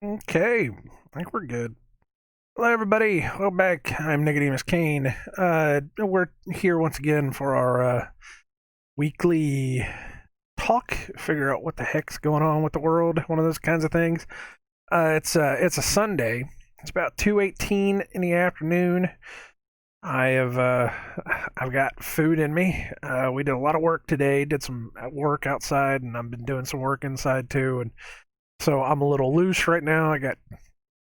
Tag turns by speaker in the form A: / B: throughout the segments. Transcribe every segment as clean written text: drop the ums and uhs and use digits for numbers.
A: Okay, I think we're good. Hello, everybody. Welcome back. I'm Nicodemus Kane. We're here once again for our weekly talk. Figure out what the heck's going on with the world. One of those kinds of things. It's a Sunday. It's about 2:18 in the afternoon. I've got food in me. We did a lot of work today. Did some work outside, and I've been doing some work inside too. And so I'm a little loose right now. I got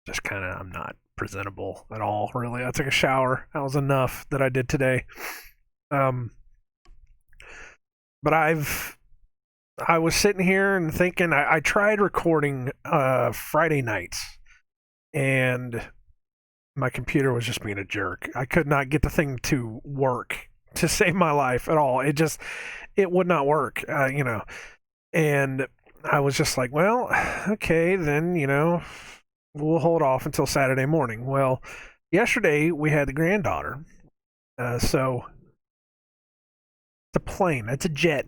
A: just kind of I'm not presentable at all. Really, I took a shower. That was enough that I did today. Um, but I was sitting here and thinking. I tried recording Friday nights, and my computer was just being a jerk. I could not get the thing to work to save my life at all. It would not work. And I was just like, well, okay, then we'll hold off until Saturday morning. Well, yesterday we had the granddaughter. So it's a plane, it's a jet.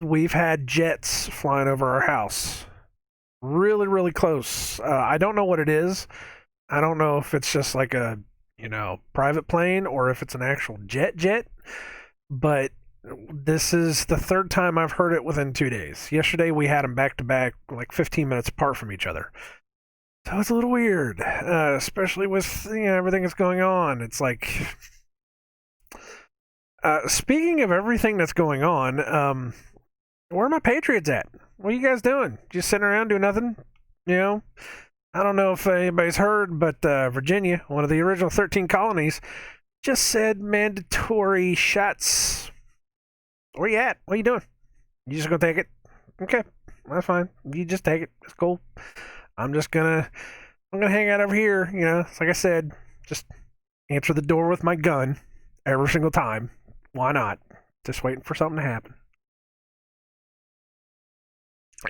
A: We've had jets flying over our house. Really, really close. I don't know what it is. I don't know if it's just like a, private plane or if it's an actual jet. But this is the third time I've heard it within 2 days. Yesterday we had them back to back, like 15 minutes apart from each other. So it's a little weird, especially with everything that's going on. It's like, speaking of everything that's going on, where are my Patriots at? What are you guys doing? Just sitting around doing nothing? You know, I don't know if anybody's heard, but Virginia, one of the original 13 colonies, just said mandatory shots. Where you at? What are you doing? You just gonna take it? Okay, that's fine. You just take it. It's cool. I'm gonna hang out over here. It's like I said, just answer the door with my gun every single time. Why not? Just waiting for something to happen.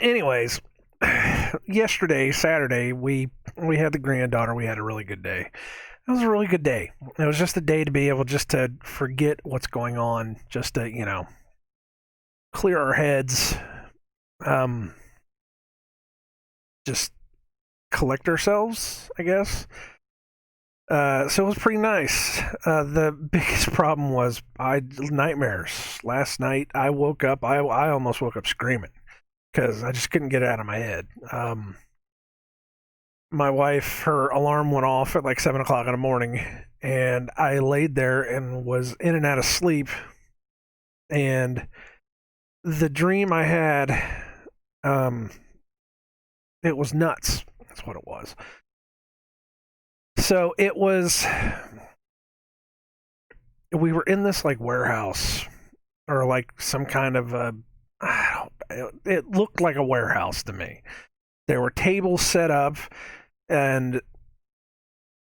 A: Anyways, yesterday, Saturday, we had the granddaughter. We had a really good day. It was a really good day. It was just a day to be able just to forget what's going on, just to clear our heads, um, just collect ourselves, I guess. So it was pretty nice. The biggest problem was I nightmares. Last night I woke up. I almost woke up screaming because I just couldn't get it out of my head. My wife, her alarm went off at like 7 o'clock in the morning, and I laid there and was in and out of sleep. And the dream I had, um, it was nuts. That's what it was. So it was. We were in this like warehouse or like some kind of a. It looked like a warehouse to me. There were tables set up, and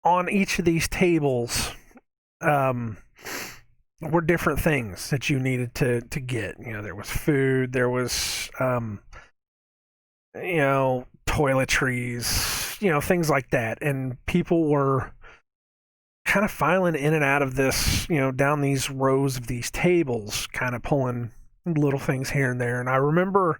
A: on each of these tables, um, were different things that you needed to get. There was food, there was toiletries, things like that, and people were kind of filing in and out of this, down these rows of these tables, kind of pulling little things here and there. And I remember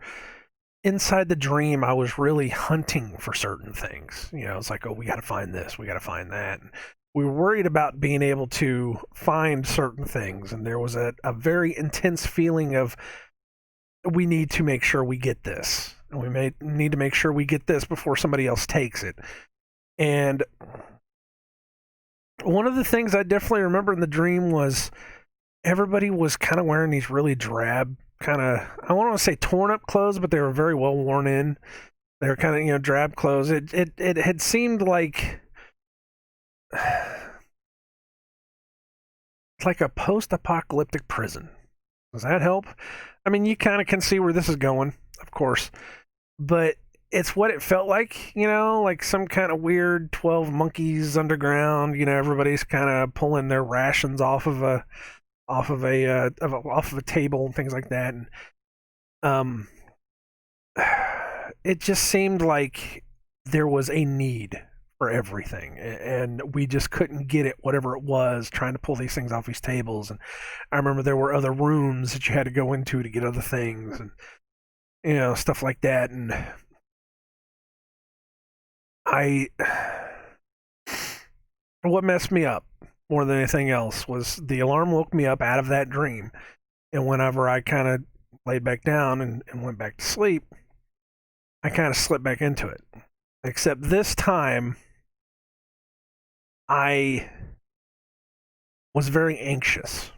A: inside the dream, I was really hunting for certain things. It's like, oh, we got to find this, we got to find that. And we were worried about being able to find certain things, and there was a very intense feeling of we need to make sure we get this, and we may need to make sure we get this before somebody else takes it. And one of the things I definitely remember in the dream was everybody was kind of wearing these really drab, kind of, I don't want to say torn up clothes, but they were very well worn in. They were kind of, drab clothes. It had seemed like like a post-apocalyptic prison. Does that help? I mean, you kind of can see where this is going, of course, but it's what it felt like, like some kind of weird 12 monkeys underground. Everybody's kind of pulling their rations off of a table and things like that. And um, it just seemed like there was a need for everything, and we just couldn't get it, whatever it was, trying to pull these things off these tables. And I remember there were other rooms that you had to go into to get other things, and stuff like that. And I what messed me up more than anything else was the alarm woke me up out of that dream, and whenever I kind of laid back down and went back to sleep, I kind of slipped back into it. Except this time, I was very anxious.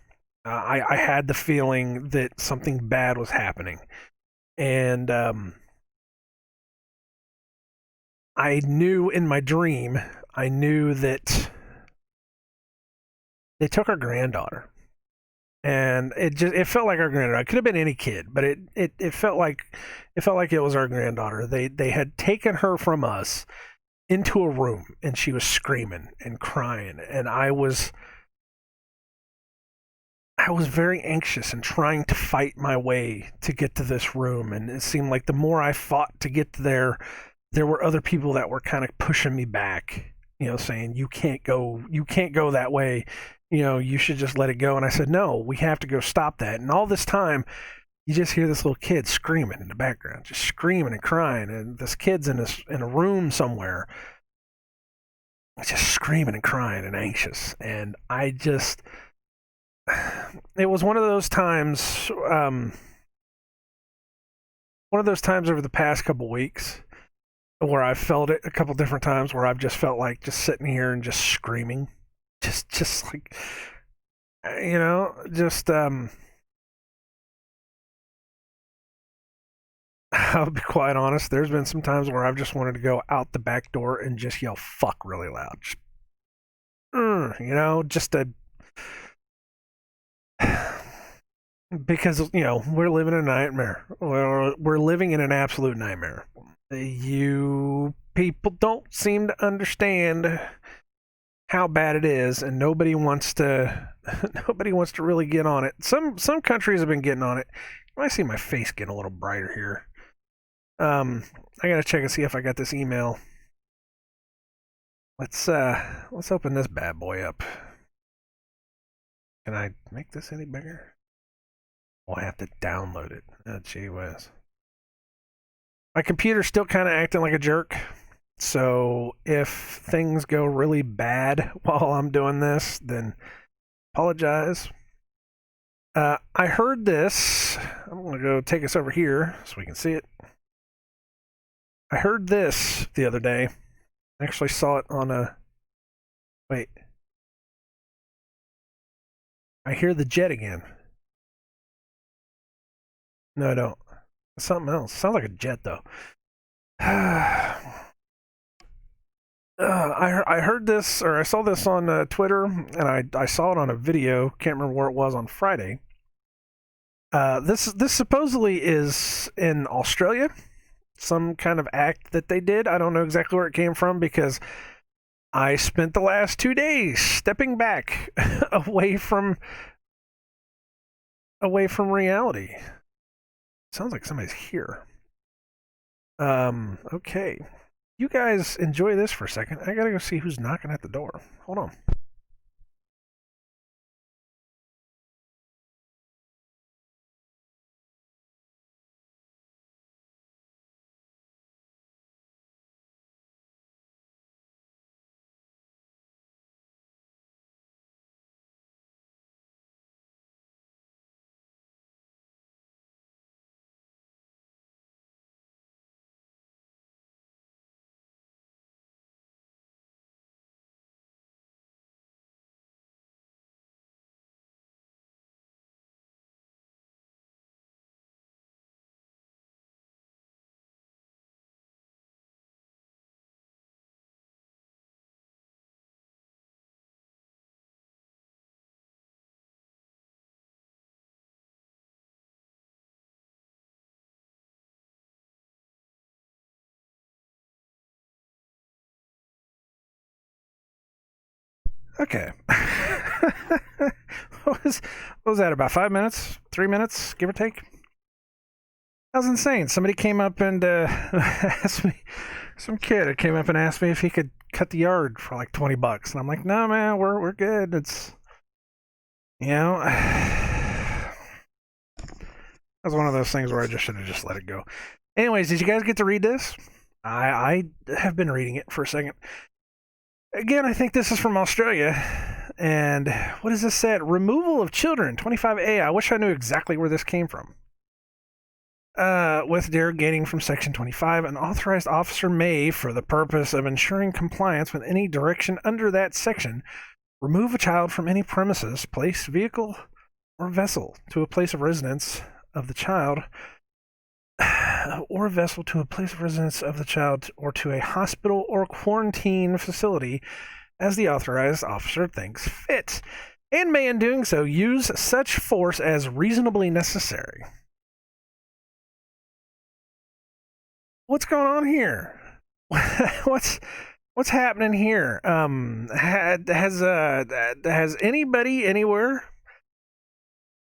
A: I had the feeling that something bad was happening, and I knew in my dream, I knew that they took our granddaughter, and it felt like our granddaughter. It could have been any kid, but it felt like it was our granddaughter. They had taken her from us into a room, and she was screaming and crying, and I was very anxious and trying to fight my way to get to this room, and it seemed like the more I fought to get there, there were other people that were kind of pushing me back, saying you can't go that way, you should just let it go. And I said, no, we have to go stop that. And all this time, you just hear this little kid screaming in the background, just screaming and crying, and this kid's in a room somewhere, just screaming and crying and anxious, and it was one of those times, over the past couple weeks where I felt it a couple different times where I've just felt like just sitting here and just screaming, just like, just I'll be quite honest. There's been some times where I've just wanted to go out the back door and just yell "fuck" really loud, just to because we're living in a nightmare. We're living in an absolute nightmare. You people don't seem to understand how bad it is, and nobody wants to nobody wants to really get on it. Some countries have been getting on it. You might see my face getting a little brighter here. I gotta check and see if I got this email. Let's open this bad boy up. Can I make this any bigger? Oh, I have to download it. Oh, gee whiz. My computer's still kind of acting like a jerk. So if things go really bad while I'm doing this, then apologize. I heard this. I'm going to go take us over here so we can see it. I heard this the other day. I actually saw it on a... Wait. I hear the jet again. No, I don't. It's something else. It sounds like a jet, though. I heard this, or I saw this on Twitter, and I saw it on a video. Can't remember where it was on Friday. This supposedly is in Australia. Some kind of act that they did. I don't know exactly where it came from because I spent the last 2 days stepping back away from reality. Sounds like somebody's here. Okay. You guys enjoy this for a second. I gotta go see who's knocking at the door. Hold on. Okay. what was that? About 5 minutes? 3 minutes, give or take? That was insane. Somebody came up and asked me. Some kid came up and asked me if he could cut the yard for like $20, and I'm like, no, man, we're good. It's that was one of those things where I just should have just let it go. Anyways, did you guys get to read this? I have been reading it for a second. Again, I think this is from Australia. And what does this say? Removal of children, 25A. I wish I knew exactly where this came from. With derogating from Section 25, an authorized officer may, for the purpose of ensuring compliance with any direction under that section, remove a child from any premises, place, vehicle, or vessel to a place of residence of the child, or vessel to a place of residence of the child, or to a hospital or quarantine facility as the authorized officer thinks fit, and may in doing so use such force as reasonably necessary. What's going on here? what's happening here? Has anybody anywhere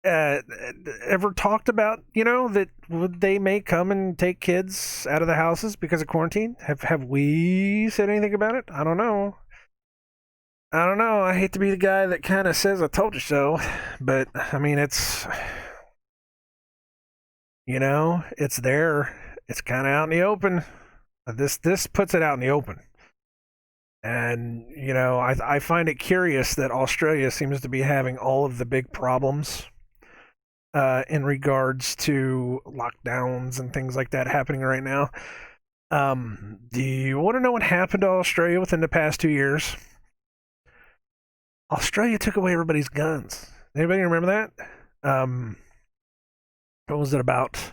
A: ever talked about, that they may come and take kids out of the houses because of quarantine? Have we said anything about it? I don't know. I hate to be the guy that kind of says I told you so, but I mean it's it's there. It's kind of out in the open. This puts it out in the open. And I find it curious that Australia seems to be having all of the big problems in regards to lockdowns and things like that happening right now. Do you want to know what happened to Australia within the past 2 years? Australia took away everybody's guns. Anybody remember that? What was it, about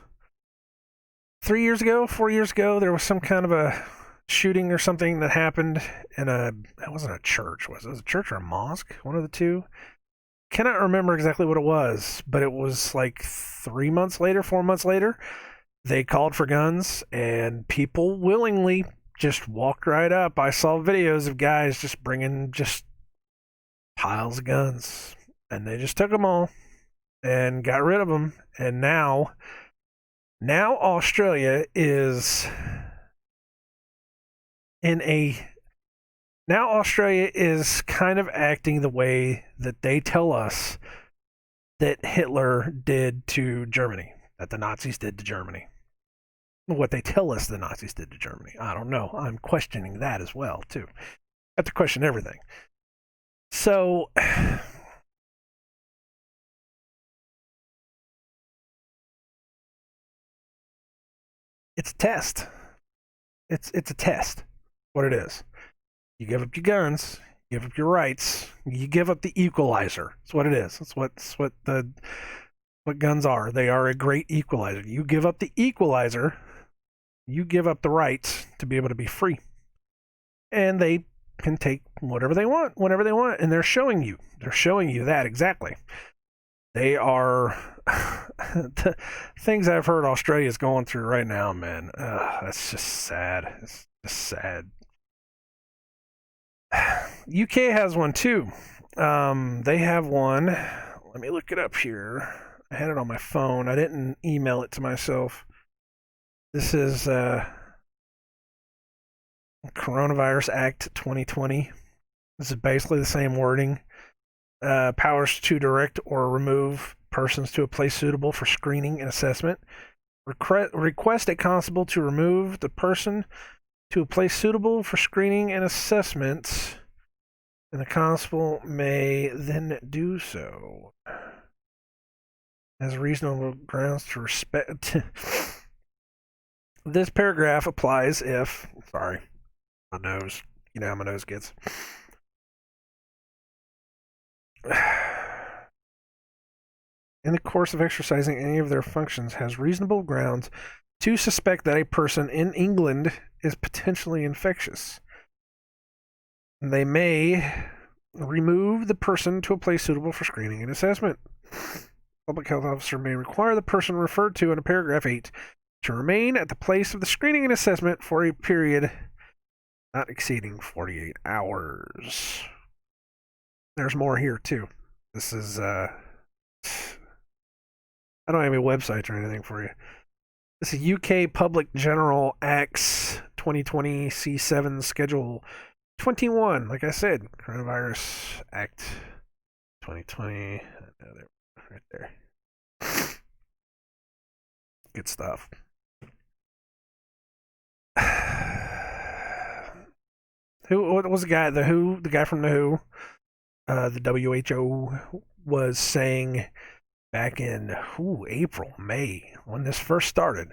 A: 3 years ago, 4 years ago? There was some kind of a shooting or something that happened in it wasn't a church, was it? It was a church or a mosque? One of the two. Cannot remember exactly what it was, but it was like 3 months later, 4 months later, they called for guns and people willingly just walked right up. I saw videos of guys just bringing just piles of guns, and they just took them all and got rid of them. And now Australia is kind of acting the way that they tell us that Hitler did to Germany, that the Nazis did to Germany. What they tell us the Nazis did to Germany. I don't know. I'm questioning that as well, too. I have to question everything. So it's a test. It's a test. What it is. You give up your guns, you give up your rights, you give up the equalizer. That's what it is. That's what guns are. They are a great equalizer. You give up the equalizer, you give up the rights to be able to be free. And they can take whatever they want, whenever they want, and they're showing you that exactly. They are the things I've heard Australia's going through right now, man. That's just sad. It's just sad. UK has one too. They have one. Let me look it up here. I had it on my phone. I didn't email it to myself. This is Coronavirus Act 2020. This is basically the same wording. Powers to direct or remove persons to a place suitable for screening and assessment. Request a constable to remove the person to a place suitable for screening and assessment, and the constable may then do so as reasonable grounds to respect. This paragraph applies if, sorry, my nose, you know how my nose gets. In the course of exercising any of their functions has reasonable grounds to suspect that a person in England is potentially infectious. They may remove the person to a place suitable for screening and assessment. Public health officer may require the person referred to in paragraph 8 to remain at the place of the screening and assessment for a period not exceeding 48 hours. There's more here too. This is I don't have any websites or anything for you. This is UK Public General Acts 2020 C7 Schedule 21. Like I said, Coronavirus Act 2020. Right there. Good stuff. Who? What was the guy? The Who? The guy from the Who? The WHO was saying back in April, May, when this first started.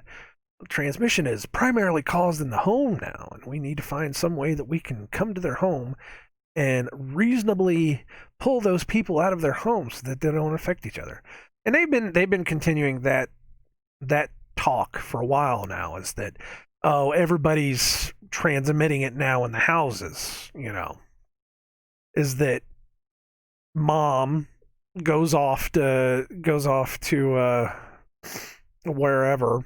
A: Transmission is primarily caused in the home now, and we need to find some way that we can come to their home and reasonably pull those people out of their homes so that they don't affect each other. And they've been continuing that talk for a while now. Is that, oh, everybody's transmitting it now in the houses? Is that mom goes off to wherever,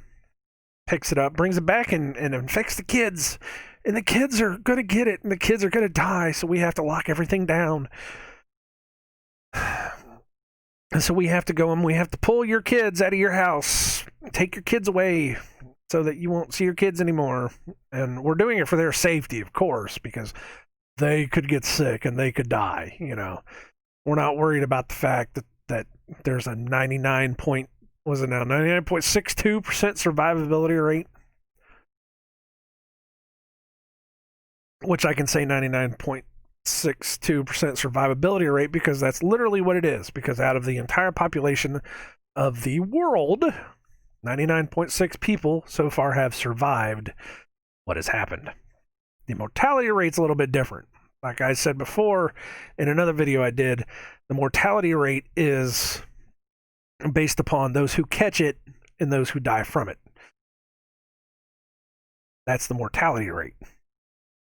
A: picks it up, brings it back, and infects the kids. And the kids are going to get it, and the kids are going to die, so we have to lock everything down. And so we have to go and we have to pull your kids out of your house, take your kids away so that you won't see your kids anymore. And we're doing it for their safety, of course, because they could get sick and they could die. We're not worried about the fact that there's a 99.62% survivability rate, which I can say 99.62% survivability rate because that's literally what it is. Because out of the entire population of the world, 99.6 people so far have survived what has happened. The mortality rate's a little bit different. Like I said before in another video I did, the mortality rate is based upon those who catch it and those who die from it. That's the mortality rate.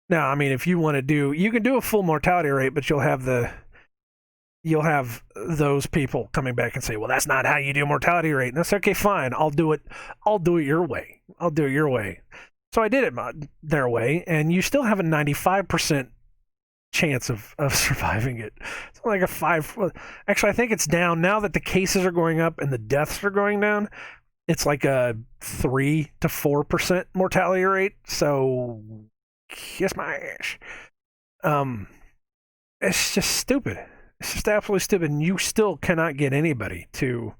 A: Now, I mean, if you want to you can do a full mortality rate, but you'll have those people coming back and say, well, that's not how you do mortality rate. And that's okay, fine. I'll do it your way. So I did it their way, and you still have a 95% chance of surviving it. It's like a 5. Actually, I think it's down now that the cases are going up and the deaths are going down. It's like a 3 to 4% mortality rate. So kiss my ass. It's just stupid. It's just absolutely stupid. And you still cannot get anybody to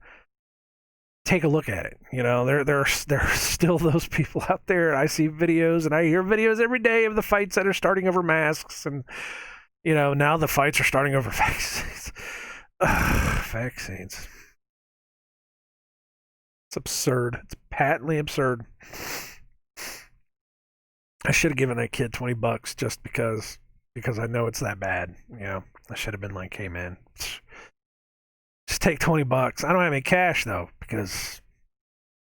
A: take a look at it. There are still those people out there. I see videos and I hear videos every day of the fights that are starting over masks, and now the fights are starting over vaccines. Vaccines. It's absurd. It's patently absurd. I should have given that kid $20 just because I know it's that bad. I should have been like, hey man, just take $20. I don't have any cash though, because,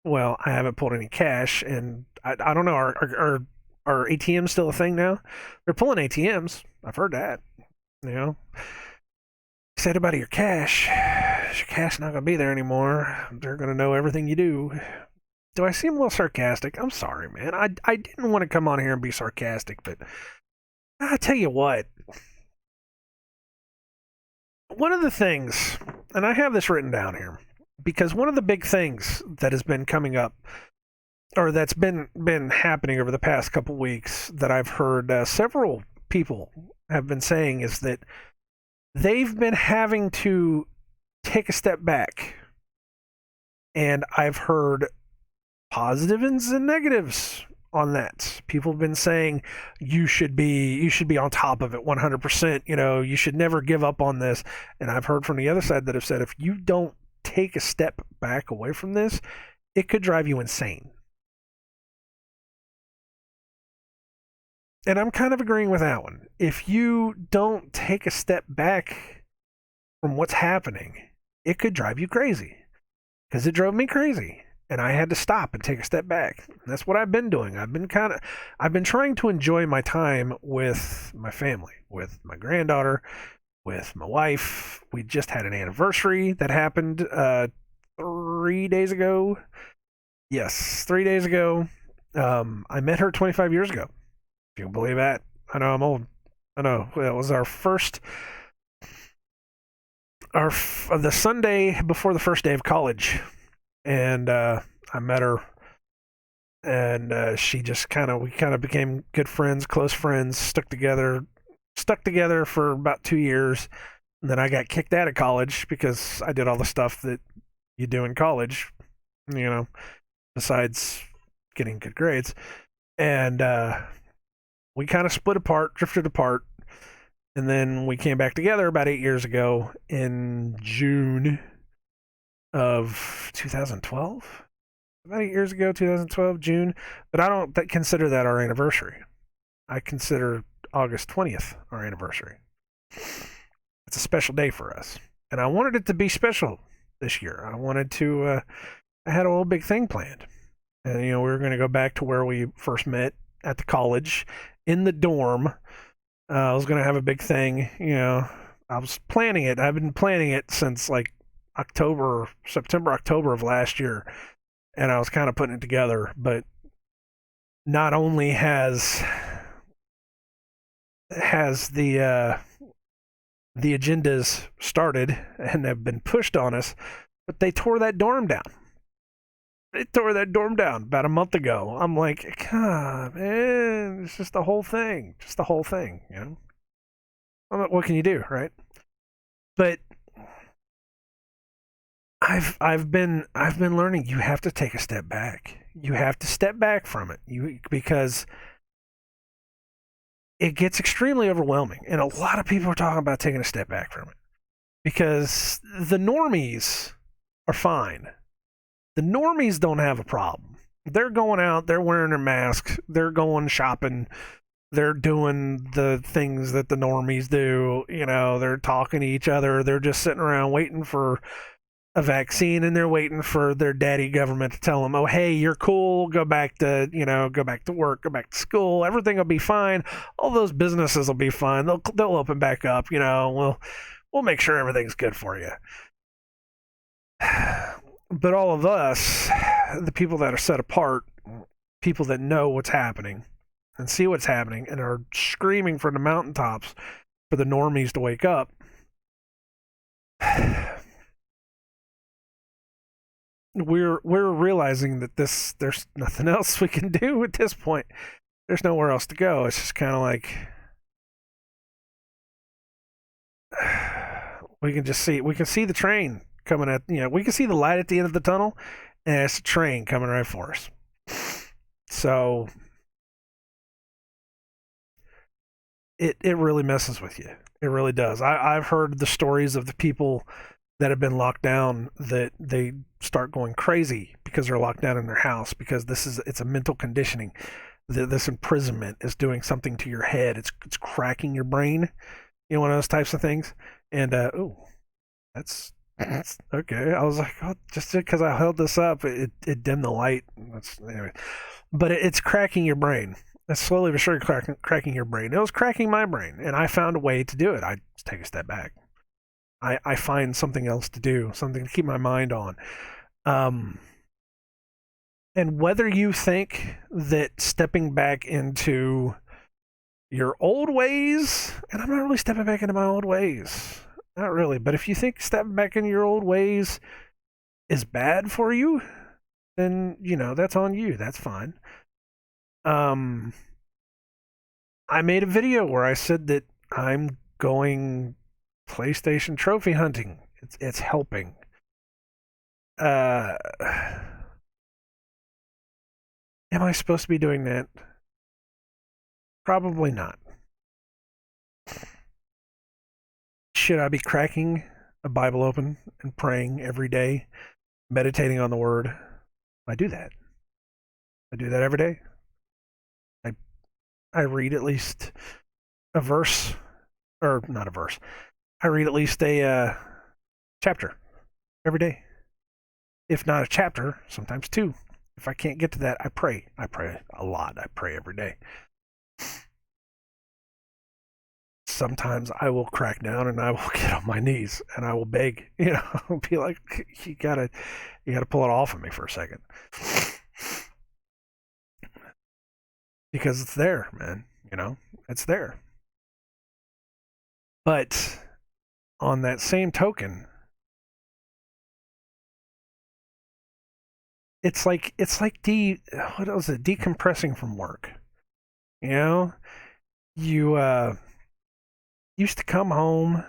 A: well, I haven't pulled any cash, and I don't know. Are ATMs still a thing now? They're pulling ATMs. I've heard that. Said about your cash. Your cash not gonna be there anymore. They're gonna know everything you do. Do I seem a little sarcastic? I'm sorry, man. I didn't want to come on here and be sarcastic, but I tell you what. One of the things, and I have this written down here, because one of the big things that has been coming up, or that's been happening over the past couple weeks, that I've heard several people have been saying, is that they've been having to take a step back. And I've heard positives and negatives on that. People have been saying you should be on top of it 100%. You should never give up on this. And I've heard from the other side that have said if you don't take a step back away from this, it could drive you insane. And I'm kind of agreeing with that one. If you don't take a step back from what's happening, it could drive you crazy. Because it drove me crazy. And I had to stop and take a step back. And that's what I've been doing. I've been trying to enjoy my time with my family, with my granddaughter, with my wife. We just had an anniversary that happened 3 days ago. Yes, 3 days ago. I met her 25 years ago. If you can believe that. I know I'm old. I know. It was our the Sunday before the first day of college. And I met her, and she just we kind of became good friends, close friends, stuck together for about 2 years. And then I got kicked out of college because I did all the stuff that you do in college, besides getting good grades. And we kind of split apart, drifted apart, and then we came back together about 8 years ago in June of 2012. About 8 years ago, 2012, June. But I don't consider that our anniversary. I consider August 20th our anniversary. It's a special day for us. And I wanted it to be special this year. I wanted to, I had a little big thing planned. And, we were going to go back to where we first met at the college in the dorm. I was going to have a big thing. I was planning it. I've been planning it since like September, October of last year. And I was kind of putting it together. But not only has the agendas started and have been pushed on us, but they tore that dorm down. They tore that dorm down about a month ago. I'm like, God, man, it's just the whole thing. Just the whole thing, What can you do, right? But I've been learning you have to take a step back. You have to step back from it. Because it gets extremely overwhelming. And a lot of people are talking about taking a step back from it. Because the normies are fine. The normies don't have a problem. They're going out, they're wearing their masks, they're going shopping, they're doing the things that the normies do. They're talking to each other, they're just sitting around waiting for a vaccine, and they're waiting for their daddy government to tell them, oh, hey, you're cool, go back to work, go back to school, everything will be fine, all those businesses will be fine, they'll open back up, we'll make sure everything's good for you. But all of us, the people that are set apart, people that know what's happening and see what's happening and are screaming from the mountaintops for the normies to wake up, we're realizing that there's nothing else we can do at this point. There's nowhere else to go. It's just kind of like we can see the train coming at, we can see the light at the end of the tunnel, and it's a train coming right for us. So it really messes with you. It really does. I've heard the stories of the people that have been locked down, that they start going crazy because they're locked down in their house, because it's a mental conditioning. This imprisonment is doing something to your head. It's cracking your brain, one of those types of things. And that's okay. I was like, oh, just because I held this up, it dimmed the light. Anyway, but it's cracking your brain. It's slowly but surely cracking your brain. It was cracking my brain, and I found a way to do it. I just take a step back. I find something else to do, something to keep my mind on. And whether you think that stepping back into your old ways, and I'm not really stepping back into my old ways, not really, but if you think stepping back into your old ways is bad for you, then, that's on you. That's fine. I made a video where I said that I'm going PlayStation trophy hunting. It's helping. Am I supposed to be doing that? Probably not. Should I be cracking a Bible open and praying every day, meditating on the Word? I do that. I do that every day. I read at least a verse, or not a verse. I read at least a chapter every day. If not a chapter, sometimes two. If I can't get to that, I pray. I pray a lot. I pray every day. Sometimes I will crack down and I will get on my knees and I will beg, be like, you gotta pull it off of me for a second. Because it's there, man. It's there. But on that same token, it's like decompressing from work. You used to come home,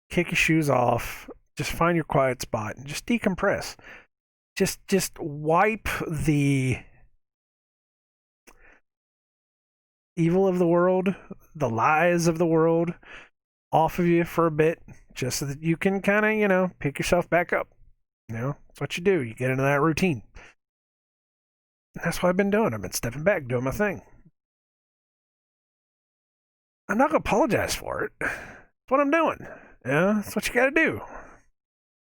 A: kick your shoes off, just find your quiet spot and just decompress. Just wipe the evil of the world, the lies of the world off of you for a bit, just so that you can kind of, pick yourself back up. That's what you do. You get into that routine. That's what I've been doing. I've been stepping back, doing my thing. I'm not going to apologize for it. That's what I'm doing. That's what you got to do.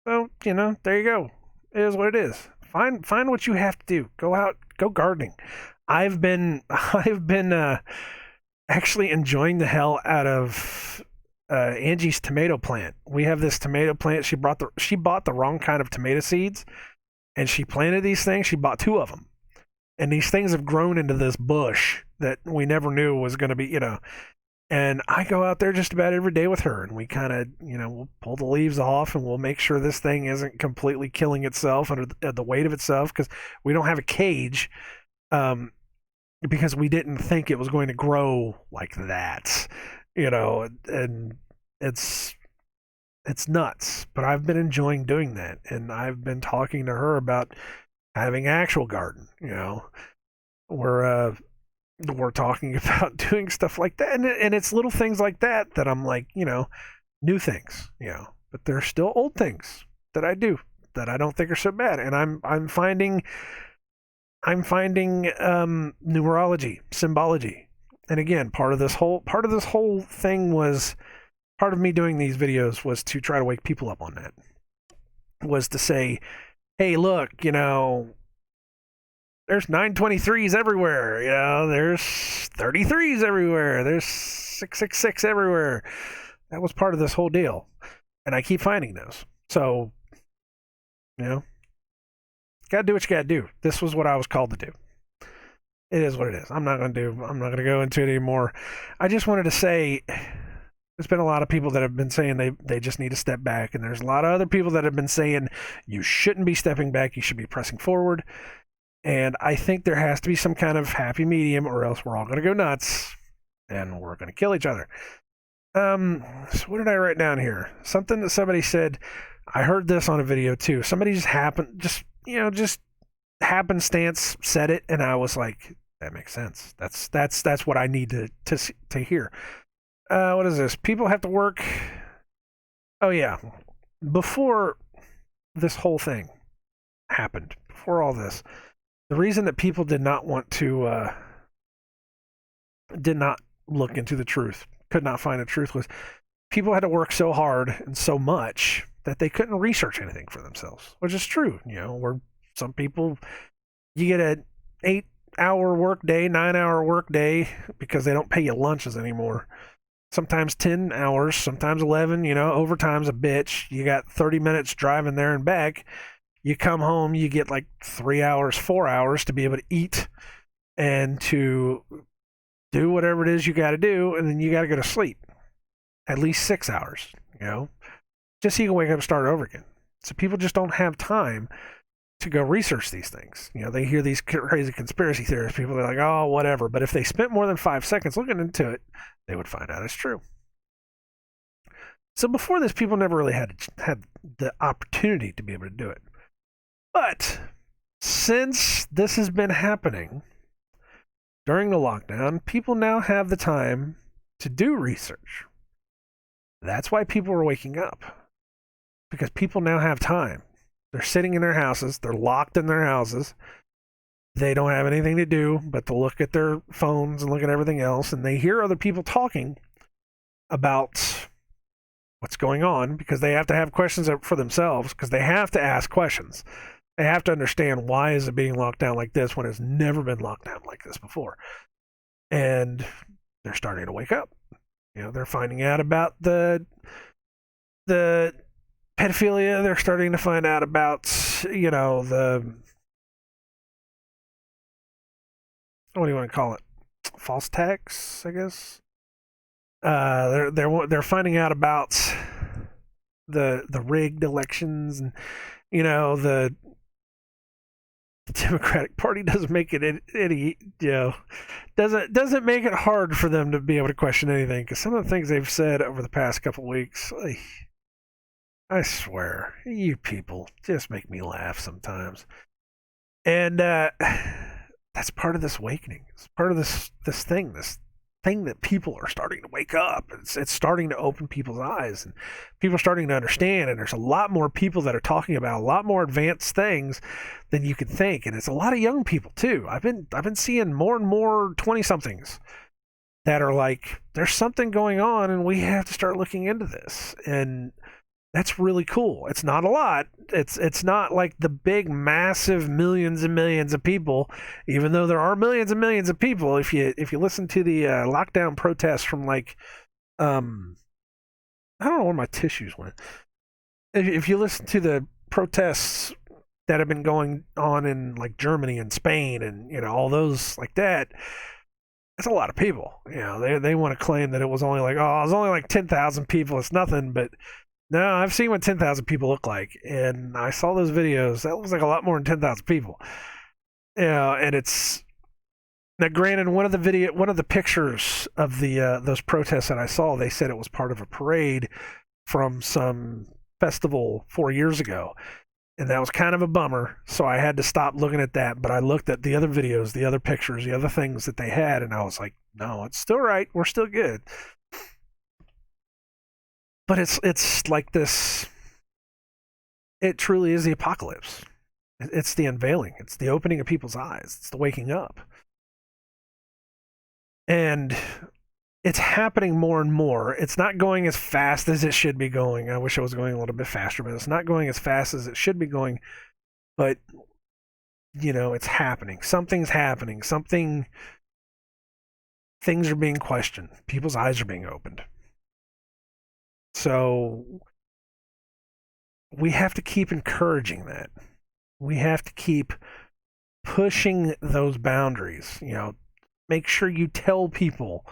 A: So, there you go. It is what it is. Find what you have to do. Go out, go gardening. I've been actually enjoying the hell out of Angie's tomato plant. We have this tomato plant. She bought the wrong kind of tomato seeds, and she planted these things. She bought 2 of them, and these things have grown into this bush that we never knew was going to be, And I go out there just about every day with her, and we kind of, we'll pull the leaves off, and we'll make sure this thing isn't completely killing itself under the weight of itself, because we don't have a cage, because we didn't think it was going to grow like that, and it's nuts. But I've been enjoying doing that, and I've been talking to her about having actual garden. We're talking about doing stuff like that, and it's little things like that that I'm like, new things, but they're still old things that I do that I don't think are so bad, and I'm finding numerology, symbology, and again, part of this whole thing was, part of me doing these videos was to try to wake people up on that, was to say, hey, look, there's 923s everywhere, there's 33s everywhere, there's 666 everywhere. That was part of this whole deal, and I keep finding those. So, gotta do what you gotta do. This was what I was called to do. It is what it is. I'm not gonna go into it anymore. I just wanted to say, there's been a lot of people that have been saying they just need to step back, and there's a lot of other people that have been saying you shouldn't be stepping back, you should be pressing forward. And I think there has to be some kind of happy medium, or else we're all going to go nuts and we're going to kill each other. So what did I write down here? Something that somebody said. I heard this on a video too. Somebody just happenstance said it, and I was like, that makes sense. That's what I need to hear. What is this? People have to work. Oh yeah, before this whole thing happened, before all this. The reason that people did not want to, did not look into the truth, could not find the truth, was people had to work so hard and so much that they couldn't research anything for themselves, which is true. Where some people, you get an 8-hour work day, 9-hour work day, because they don't pay you lunches anymore. Sometimes 10 hours, sometimes 11, overtime's a bitch. You got 30 minutes driving there and back. You come home, you get like 3 hours, 4 hours to be able to eat and to do whatever it is you got to do, and then you got to go to sleep. At least 6 hours, just so you can wake up and start over again. So people just don't have time to go research these things. They hear these crazy conspiracy theorists, people are like, oh, whatever. But if they spent more than 5 seconds looking into it, they would find out it's true. So before this, people never really had the opportunity to be able to do it. But since this has been happening during the lockdown, people now have the time to do research. That's why people are waking up, because people now have time. They're sitting in their houses. They're locked in their houses. They don't have anything to do but to look at their phones and look at everything else, and they hear other people talking about what's going on, because they have to have questions for themselves, because they have to ask questions. They have to understand, why is it being locked down like this when it's never been locked down like this before? And they're starting to wake up. They're finding out about the pedophilia. They're starting to find out about, the, what do you want to call it? False tax, I guess. They're finding out about the rigged elections, and the Democratic Party doesn't make it any, doesn't make it hard for them to be able to question anything, because some of the things they've said over the past couple of weeks, I swear, you people just make me laugh sometimes. And that's part of this awakening. It's part of this thing, this thing that people are starting to wake up. It's starting to open people's eyes, and people are starting to understand. And there's a lot more people that are talking about a lot more advanced things than you could think. And it's a lot of young people too. I've been seeing more and more 20-somethings that are like, there's something going on, and we have to start looking into this. And that's really cool. It's not a lot. It's not like the big, massive millions and millions of people, even though there are millions and millions of people. If you listen to the lockdown protests from like, I don't know where my tissues went. If you listen to the protests that have been going on in like Germany and Spain and all those like that, that's a lot of people. They want to claim that it was only like, oh, it was only like 10,000 people. It's nothing, but no, I've seen what 10,000 people look like, and I saw those videos. That looks like a lot more than 10,000 people. And it's now, granted, one of the pictures of the those protests that I saw, they said it was part of a parade from some festival 4 years ago, and that was kind of a bummer. So I had to stop looking at that. But I looked at the other videos, the other pictures, the other things that they had, and I was like, no, it's still right. We're still good. But it's like this. It truly is the apocalypse. It's the unveiling. It's the opening of people's eyes. It's the waking up. And it's happening more and more. It's not going as fast as it should be going. I wish it was going a little bit faster, but it's not going as fast as it should be going. But, it's happening. Something's happening. Things are being questioned. People's eyes are being opened. So we have to keep encouraging that. We have to keep pushing those boundaries. Make sure you tell people,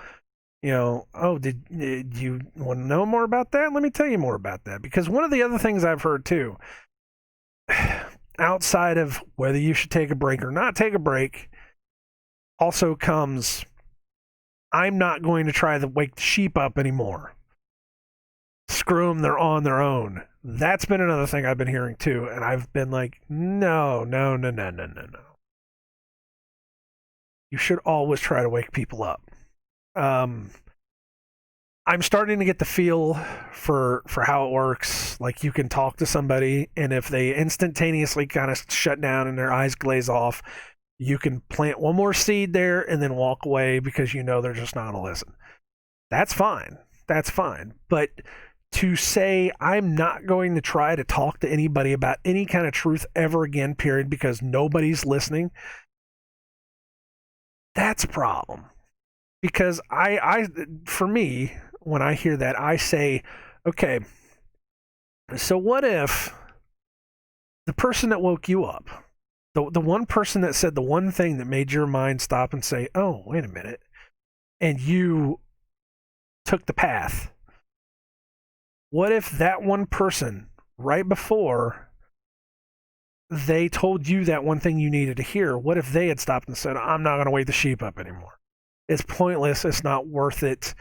A: oh, did you want to know more about that? Let me tell you more about that. Because one of the other things I've heard too, outside of whether you should take a break or not take a break, also comes, I'm not going to try to wake the sheep up anymore. Screw them, they're on their own. That's been another thing I've been hearing too, and I've been like, no. You should always try to wake people up. I'm starting to get the feel for how it works. Like, you can talk to somebody, and if they instantaneously kind of shut down and their eyes glaze off, you can plant one more seed there and then walk away because they're just not going to listen. That's fine. But to say, I'm not going to try to talk to anybody about any kind of truth ever again, period, because nobody's listening, that's a problem. Because for me, when I hear that, I say, okay, so what if the person that woke you up, the one person that said the one thing that made your mind stop and say, oh, wait a minute, and you took the path, what if that one person, right before they told you that one thing you needed to hear, what if they had stopped and said, I'm not going to wake the sheep up anymore? It's pointless. It's not worth it.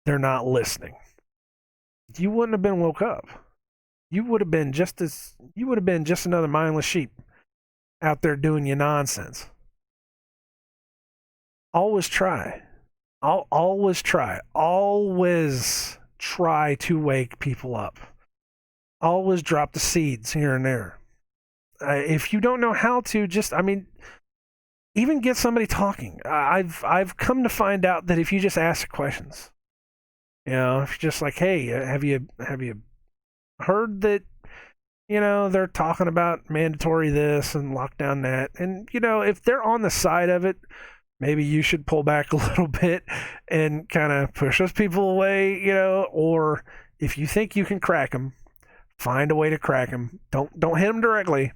A: They're not listening. You wouldn't have been woke up. You would have been just another mindless sheep out there doing your nonsense. Always try. Always try. Always try to wake people up. Always drop the seeds here and there. If you don't know how to, even get somebody talking. I've come to find out that if you just ask questions, if you're just like, hey, have you heard that, they're talking about mandatory this and lockdown that, and if they're on the side of it, maybe you should pull back a little bit and kind of push those people away, or if you think you can crack them, find a way to crack them. Don't hit them directly.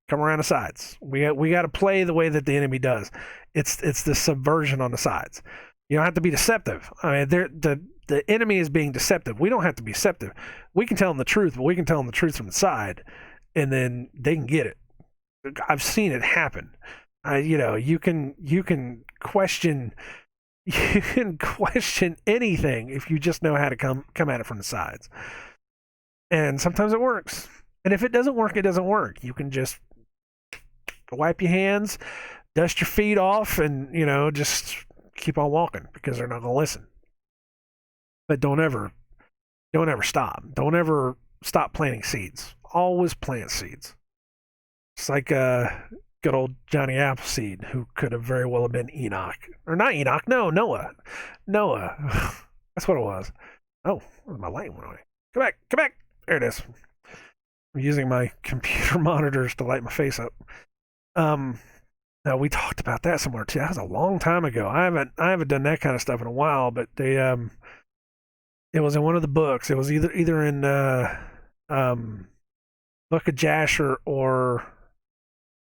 A: Come around the sides. We got to play the way that the enemy does. It's the subversion on the sides. You don't have to be deceptive. I mean, the enemy is being deceptive. We don't have to be deceptive. We can tell them the truth, but we can tell them the truth from the side, and then they can get it. I've seen it happen. You can question anything if you just know how to come at it from the sides. And sometimes it works. And if it doesn't work, it doesn't work. You can just wipe your hands, dust your feet off, and just keep on walking because they're not going to listen. But don't ever stop. Don't ever stop planting seeds. Always plant seeds. It's like good old Johnny Appleseed, who could have very well have been Enoch. Or not Enoch, no, Noah. Noah. That's what it was. Oh, my light went away. Come back, come back. There it is. I'm using my computer monitors to light my face up. Now we talked about that somewhere too. That was a long time ago. I haven't done that kind of stuff in a while, but it was in one of the books. It was either in Book of Jasher, or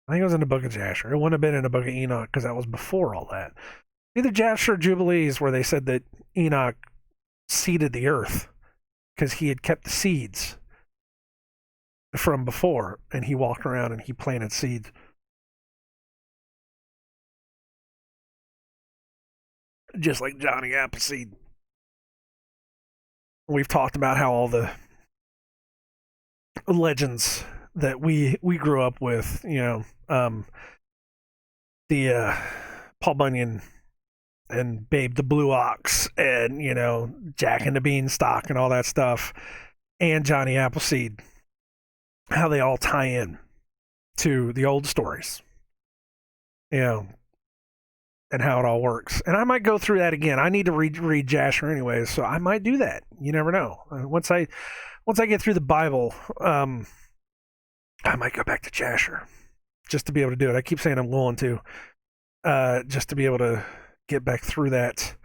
A: I think it was in the Book of Jasher. It wouldn't have been in the Book of Enoch because that was before all that. Either Jasher or Jubilees, where they said that Enoch seeded the earth because he had kept the seeds from before, and he walked around and he planted seeds. Just like Johnny Appleseed. We've talked about how all the legends that we grew up with, the Paul Bunyan and Babe the Blue Ox and, Jack and the Beanstalk and all that stuff, and Johnny Appleseed, how they all tie in to the old stories, and how it all works. And I might go through that again. I need to read Jasher anyways, so I might do that. You never know. Once I get through the Bible, I might go back to Jasher just to be able to do it. I keep saying I'm going to, just to be able to get back through that.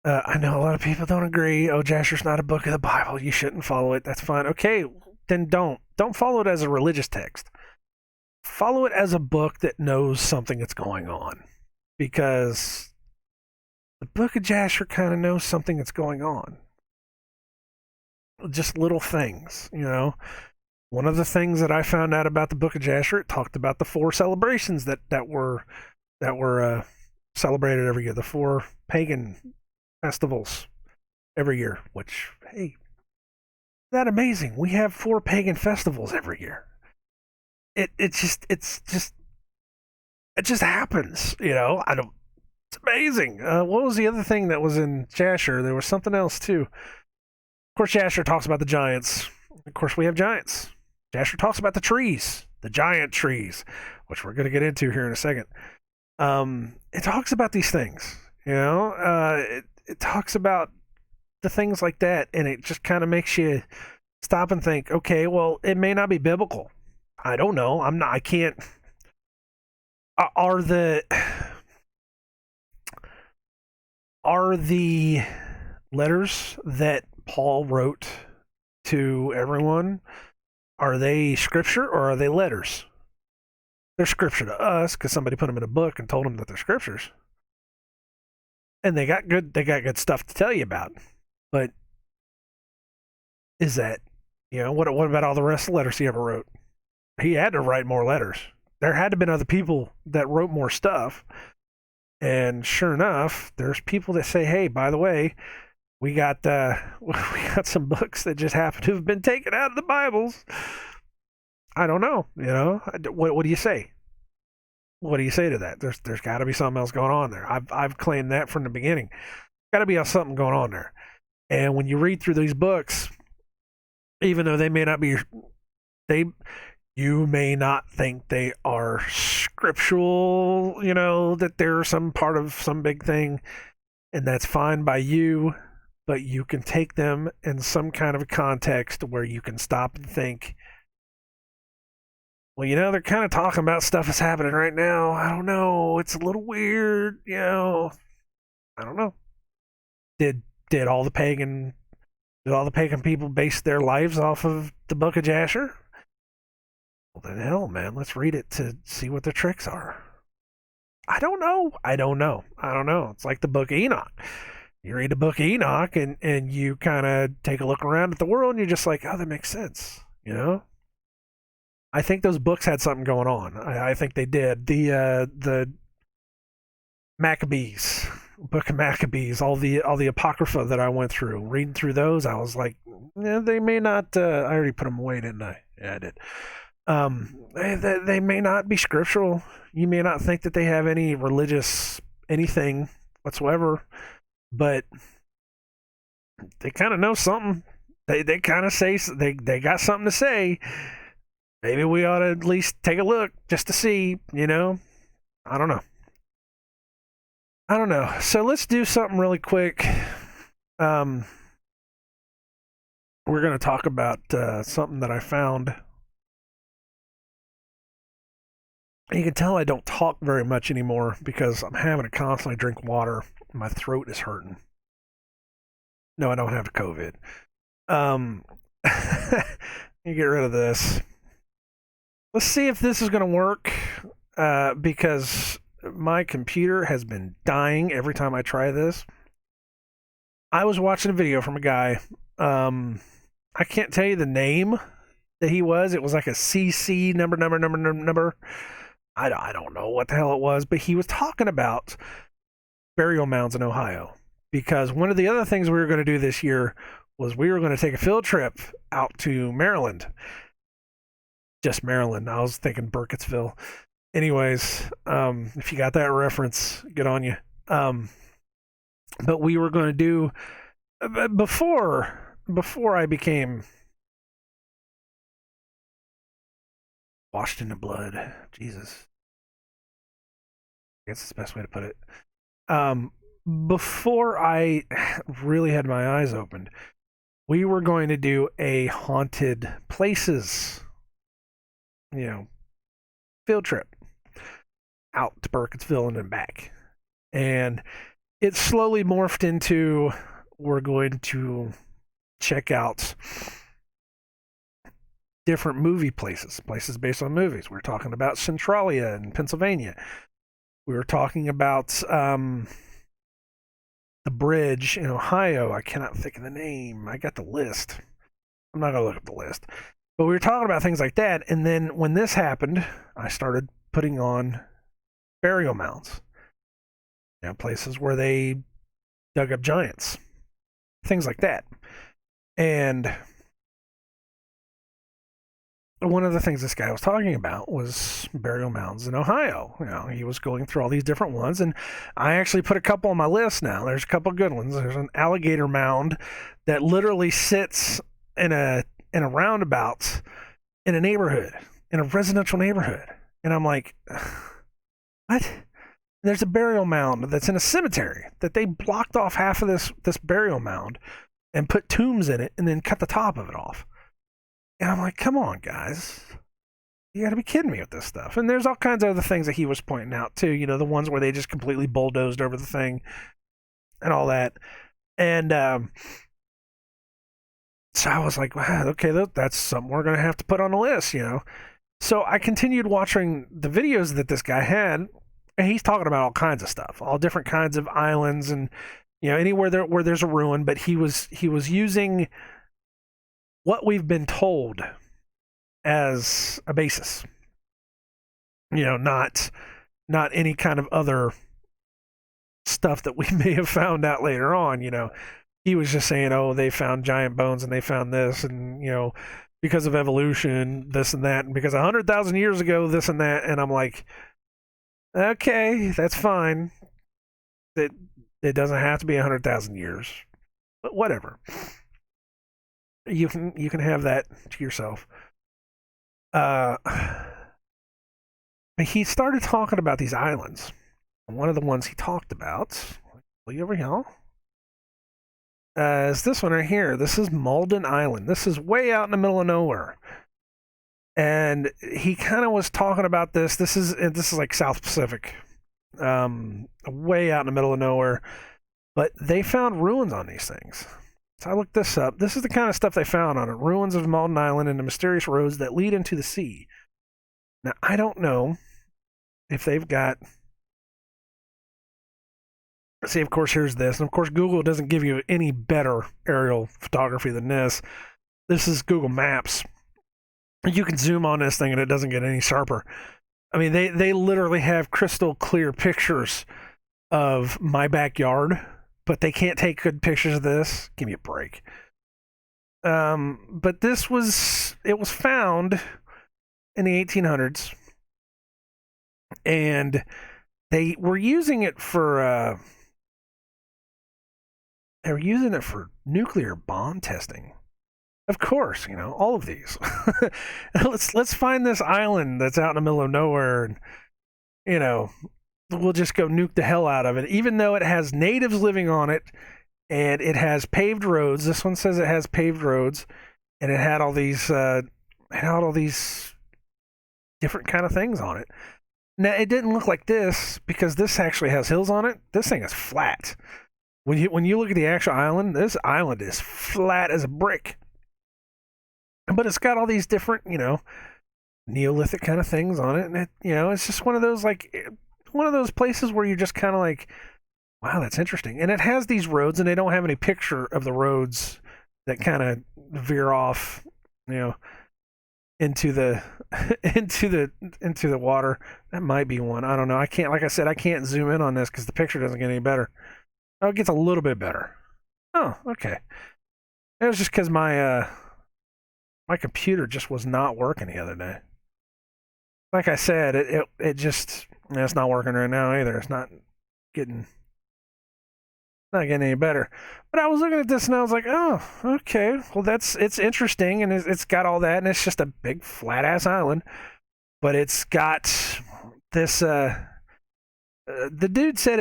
A: I know a lot of people don't agree. Oh, Jasher's not a book of the Bible. You shouldn't follow it. That's fine. Okay, then don't follow it as a religious text. Follow it as a book that knows something that's going on, because the Book of Jasher kind of knows something that's going on. Just little things, One of the things that I found out about the Book of Jasher, it talked about the 4 celebrations that were celebrated every year, the 4 pagan festivals every year. Which, hey, that amazing? We have 4 pagan festivals every year. It just happens, I don't. It's amazing. What was the other thing that was in Jasher? There was something else too. Of course, Jasher talks about the giants. Of course, we have giants. Jasher talks about the trees, the giant trees, which we're going to get into here in a second. It talks about these things, it talks about the things like that, and it just kind of makes you stop and think, okay, well, it may not be biblical. I don't know. I can't. Are the letters that Paul wrote to everyone, are they scripture or are they letters? They're scripture to us because somebody put them in a book and told them that they're scriptures, and they got good stuff to tell you about. But is that, what about all the rest of the letters he ever wrote? He had to write more letters. There had to have been other people that wrote more stuff. And sure enough, there's people that say, hey, by the way, we got some books that just happen to have been taken out of the Bibles. I don't know, what do you say? What do you say to that? There's got to be something else going on there. I've claimed that from the beginning. Got to be something going on there. And when you read through these books, even though they may not be, you may not think they are scriptural, that they're some part of some big thing, and that's fine by you, but you can take them in some kind of a context where you can stop and think, well, they're kind of talking about stuff that's happening right now. I don't know. It's a little weird, I don't know. Did all the pagan people base their lives off of the Book of Jasher? Well, then hell, man, let's read it to see what the tricks are. I don't know. It's like the Book of Enoch. You read the Book of Enoch and you kind of take a look around at the world and you're just like, oh, that makes sense, I think those books had something going on. I think they did. The Maccabees, Book of Maccabees, all the Apocrypha that I went through, reading through those, I was like, they may not. I already put them away, didn't I? Yeah, I did. They may not be scriptural. You may not think that they have any religious anything whatsoever, but they kind of know something. They kind of say they got something to say. Maybe we ought to at least take a look just to see, I don't know. I don't know. So let's do something really quick. We're going to talk about something that I found. You can tell I don't talk very much anymore because I'm having to constantly drink water. My throat is hurting. No, I don't have COVID. You get rid of this. Let's see if this is going to work because my computer has been dying every time I try this. I was watching a video from a guy. I can't tell you the name that he was. It was like a CC number. I don't know what the hell it was, but he was talking about burial mounds in Ohio. Because one of the other things we were going to do this year was we were going to take a field trip out to Maryland. Just Maryland. I was thinking Burkittsville. Anyways, if you got that reference, good on you. But we were going to do before I became washed in the blood. Jesus, I guess that's the best way to put it. Before I really had my eyes opened, we were going to do a haunted places, field trip out to Burkittsville and then back. And it slowly morphed into we're going to check out different movie places based on movies. We were talking about Centralia in Pennsylvania. We were talking about the bridge in Ohio. I cannot think of the name. I got the list. I'm not going to look up the list. But we were talking about things like that. And then when this happened, I started putting on burial mounds. Places where they dug up giants. Things like that. And one of the things this guy was talking about was burial mounds in Ohio. He was going through all these different ones, and I actually put a couple on my list now. There's a couple good ones. There's an alligator mound that literally sits in a roundabout in a neighborhood, in a residential neighborhood. And I'm like, what? There's a burial mound that's in a cemetery that they blocked off half of this burial mound and put tombs in it and then cut the top of it off. And I'm like, come on, guys. You got to be kidding me with this stuff. And there's all kinds of other things that he was pointing out, too. The ones where they just completely bulldozed over the thing and all that. And so I was like, wow, okay, that's something we're going to have to put on the list, So I continued watching the videos that this guy had, and he's talking about all kinds of stuff, all different kinds of islands and, anywhere where there's a ruin. But he was using what we've been told as a basis, not any kind of other stuff that we may have found out later on. He was just saying, oh, they found giant bones and they found this, and because of evolution, this and that, and because 100,000 years ago, this and that. And I'm like, okay, that's fine. It doesn't have to be 100,000 years, but whatever. You can have that to yourself. He started talking about these islands. One of the ones he talked about, over here, is this one right here. This is Malden Island. This is way out in the middle of nowhere. And he kind of was talking about this. This is like South Pacific, way out in the middle of nowhere. But they found ruins on these things. So I looked this up. This is the kind of stuff they found on it. Ruins of Malden Island and the mysterious roads that lead into the sea. Now, I don't know if they've got... See, of course, here's this. And, of course, Google doesn't give you any better aerial photography than this. This is Google Maps. You can zoom on this thing and it doesn't get any sharper. I mean, they literally have crystal clear pictures of my backyard, but they can't take good pictures of this. Give me a break. But it was found in the 1800s, and they were using it for They were using it for nuclear bomb testing. Of course, all of these. Let's find this island that's out in the middle of nowhere, and you know, we'll just go nuke the hell out of it, even though it has natives living on it and it has paved roads. This one says it has paved roads, and it had all these different kind of things on it. Now it didn't look like this because this actually has hills on it. This thing is flat. When you look at the actual island, this island is flat as a brick. But it's got all these different, Neolithic kind of things on it, and it's just one of those places where you're just kind of like, wow, that's interesting. And it has these roads, and they don't have any picture of the roads that kind of veer off, into the into the water. That might be one. I don't know. I can't, like I said, I can't zoom in on this because the picture doesn't get any better. Oh, it gets a little bit better. Oh, okay. It was just because my computer just was not working the other day. Like I said, it just, it's not working right now either. It's getting not getting any better. But I was looking at this and I was like, oh, okay. Well, it's interesting, and it's got all that, and it's just a big flat ass island, but it's got this. The dude said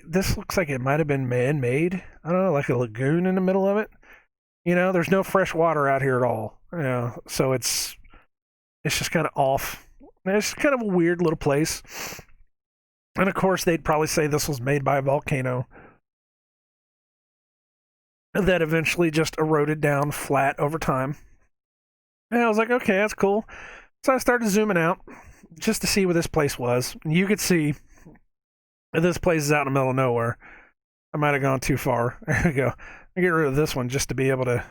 A: this looks like it might have been man made. I don't know, like a lagoon in the middle of it. There's no fresh water out here at all. So it's just kind of off. It's kind of a weird little place. And of course, they'd probably say this was made by a volcano that eventually just eroded down flat over time. And I was like, okay, that's cool. So I started zooming out just to see where this place was. And you could see this place is out in the middle of nowhere. I might have gone too far. There we go. I get rid of this one just to be able to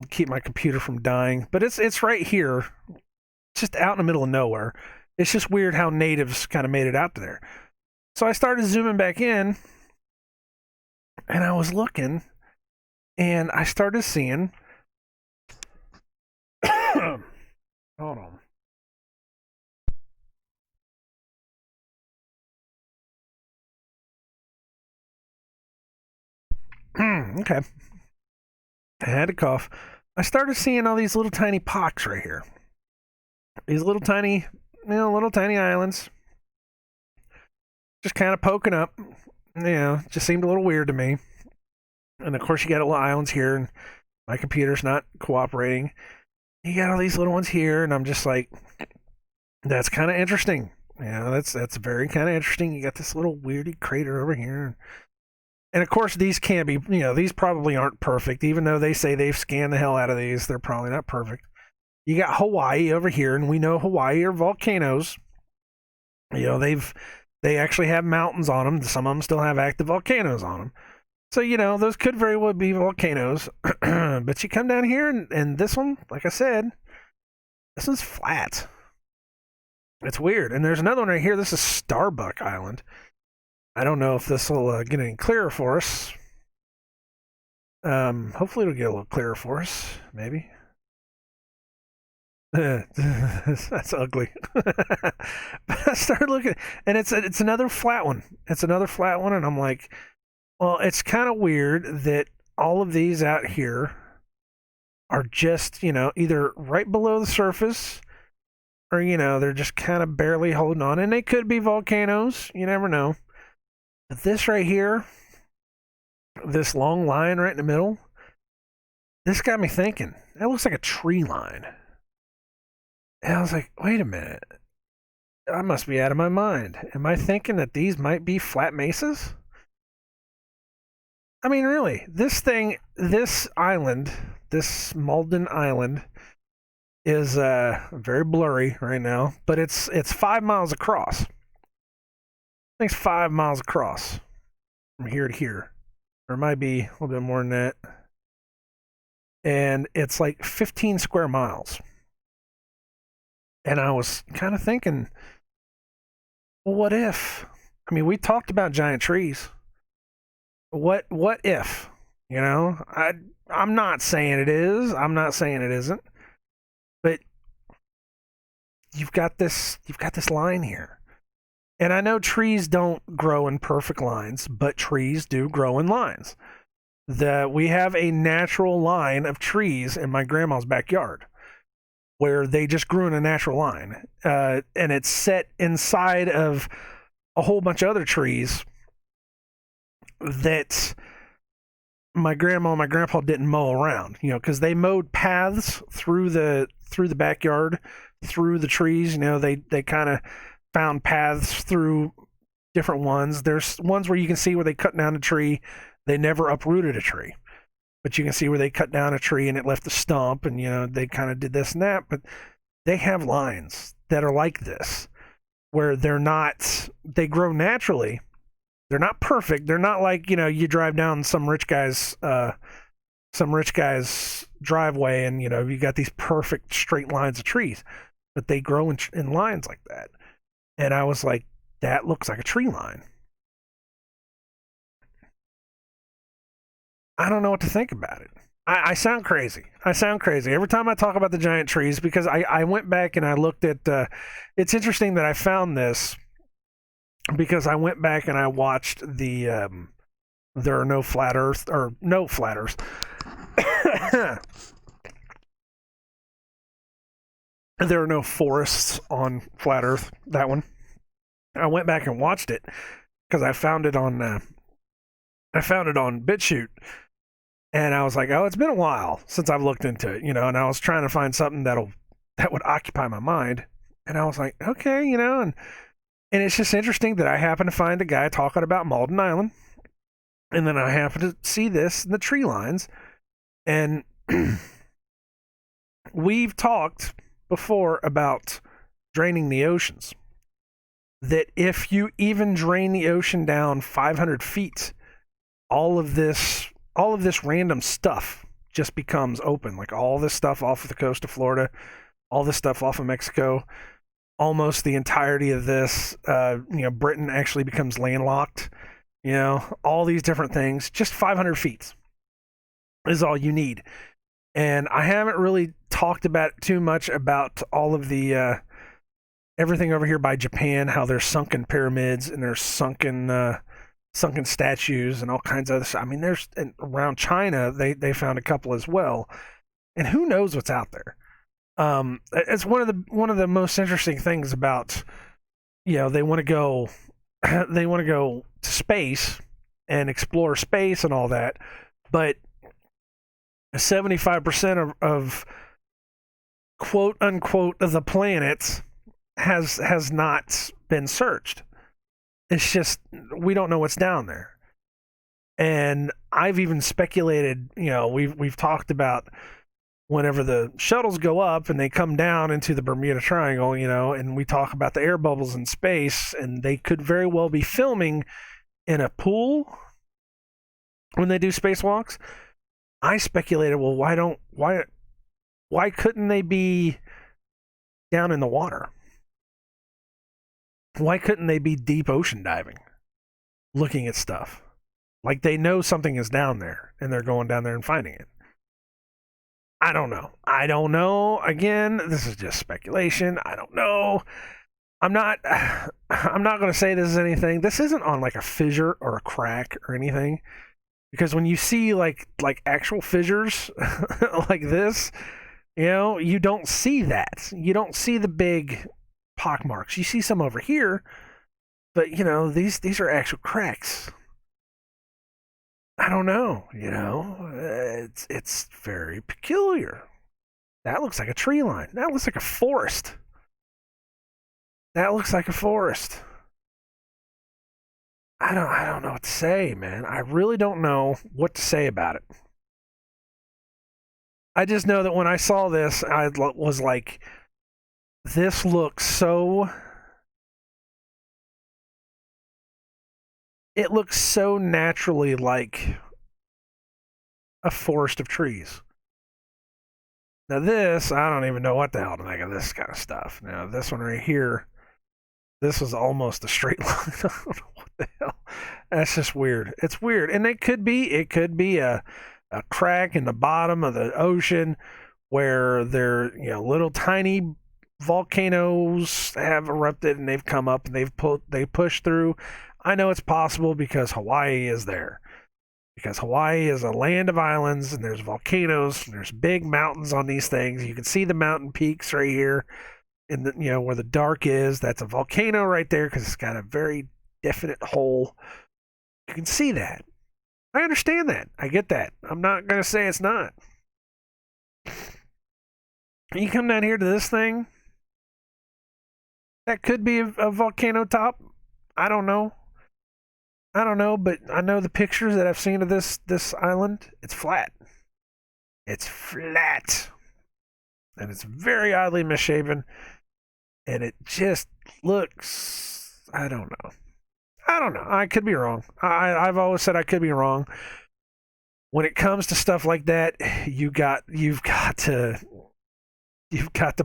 A: keep my computer from dying. But it's right here. It's just out in the middle of nowhere. It's just weird how natives kind of made it out there. So I started zooming back in, and I was looking, and I started seeing. Hold on. Okay. I had to cough. I started seeing all these little tiny pocks right here. These little tiny islands. Just kind of poking up. Just seemed a little weird to me. And of course, you got little islands here, and my computer's not cooperating. You got all these little ones here, and I'm just like, that's kind of interesting. That's very kind of interesting. You got this little weirdy crater over here. And of course, these can't be, these probably aren't perfect. Even though they say they've scanned the hell out of these, they're probably not perfect. You got Hawaii over here, and we know Hawaii are volcanoes. They actually have mountains on them. Some of them still have active volcanoes on them. So, those could very well be volcanoes. But you come down here, and this one, like I said, this one's flat. It's weird. And there's another one right here. This is Starbuck Island. I don't know if this will get any clearer for us. Hopefully it'll get a little clearer for us. Maybe. That's ugly. But I started looking, and it's another flat one. It's another flat one, and I'm like, well, it's kind of weird that all of these out here are just, either right below the surface, or they're just kind of barely holding on, and they could be volcanoes. You never know. But this right here, this long line right in the middle, this got me thinking. That looks like a tree line. And I was like, wait a minute. I must be out of my mind. Am I thinking that these might be flat mesas? I mean, really, this island, this Malden Island, is very blurry right now, but it's 5 miles across. I think it's 5 miles across from here to here. Or it might be a little bit more than that. And it's like 15 square miles. And I was kind of thinking, well, what if? I mean, we talked about giant trees. What if? I'm not saying it is. I'm not saying it isn't. But you've got this line here. And I know trees don't grow in perfect lines, but trees do grow in lines. We have a natural line of trees in my grandma's backyard where they just grew in a natural line, and it's set inside of a whole bunch of other trees that my grandma and my grandpa didn't mow around, because they mowed paths through the backyard, through the trees. They kind of found paths through different ones. There's ones where you can see where they cut down a tree. They never uprooted a tree, but you can see where they cut down a tree and it left a stump, and they kind of did this and that. But they have lines that are like this, where they grow naturally. They're not perfect. They're not like, you drive down some rich guy's driveway and you got these perfect straight lines of trees, but they grow in lines like that. And I was like, that looks like a tree line. I don't know what to think about it. I sound crazy. Every time I talk about the giant trees, because I went back and I looked at. It's interesting that I found this because I went back and I watched the. There are no flat Earth or no flat Earth. There are no forests on flat Earth. That one. I went back and watched it because I found it on. I found it on BitChute. And I was like, oh, it's been a while since I've looked into it, and I was trying to find something that would occupy my mind. And I was like, okay, and it's just interesting that I happened to find a guy talking about Malden Island. And then I happened to see this in the tree lines. And we've talked before about draining the oceans. That if you even drain the ocean down 500 feet, all of this random stuff just becomes open. Like all this stuff off of the coast of Florida, all this stuff off of Mexico, almost the entirety of this, Britain actually becomes landlocked. All these different things. Just 500 feet is all you need. And I haven't really talked about too much about all of the everything over here by Japan, how there's sunken pyramids and there's sunken statues and all kinds of other stuff. I mean, there's around China, they found a couple as well, and who knows what's out there. It's one of the most interesting things about, they want to go to space and explore space and all that, but 75% of quote unquote the planet has not been searched. It's just, we don't know what's down there. And I've even speculated, we've talked about whenever the shuttles go up and they come down into the Bermuda Triangle, and we talk about the air bubbles in space, and they could very well be filming in a pool when they do spacewalks. I speculated, well, why couldn't they be down in the water? Why couldn't they be deep ocean diving, looking at stuff? Like they know something is down there and they're going down there and finding it. I don't know. Again, this is just speculation. I don't know. I'm not going to say this is anything. This isn't on like a fissure or a crack or anything. Because when you see like actual fissures like this, you don't see that. You don't see the big pock marks. You see some over here, but these are actual cracks. I don't know. It's very peculiar. That looks like a tree line. That looks like a forest. I don't know what to say, man. I really don't know what to say about it. I just know that when I saw this, I was like, this looks so... It looks so naturally like a forest of trees. Now this, I don't even know what the hell to make of this kind of stuff. Now this one right here, this is almost a straight line. I don't know what the hell. That's just weird. It's weird. And it could be a crack in the bottom of the ocean where there, little tiny volcanoes have erupted and they've come up and they pushed through. I know it's possible because Hawaii is there. because Hawaii is a land of islands and there's volcanoes and there's big mountains on these things. You can see the mountain peaks right here in the where the dark is. That's a volcano right there because it's got a very definite hole. You can see that. I understand that. I get that. I'm not gonna say it's not. You come down here to this thing. That could be a volcano top. I don't know. I don't know, but I know the pictures that I've seen of this island. It's flat. It's flat, and it's very oddly misshapen, and it just looks. I don't know. I don't know. I could be wrong. I've always said I could be wrong. When it comes to stuff like that, you've got to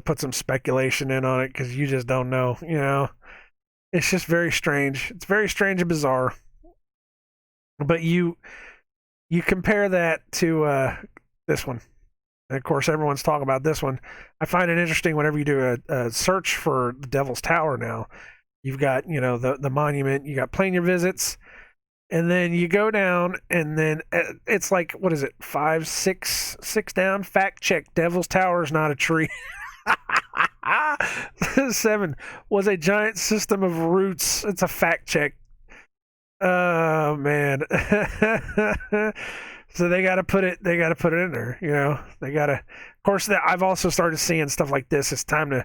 A: put some speculation in on it because you just don't know. It's just very strange. It's very strange and bizarre. But you compare that to this one. And of course, everyone's talking about this one. I find it interesting whenever you do a search for the Devil's Tower now. You've got, the monument, you got plan your visits, and then you go down, and then it's like, what is it, six down? Fact check, Devil's Tower is not a tree. 7 was a giant system of roots. It's a fact check. Oh man. So they got to put it in there, They got to, of course, that I've also started seeing stuff like this. It's time to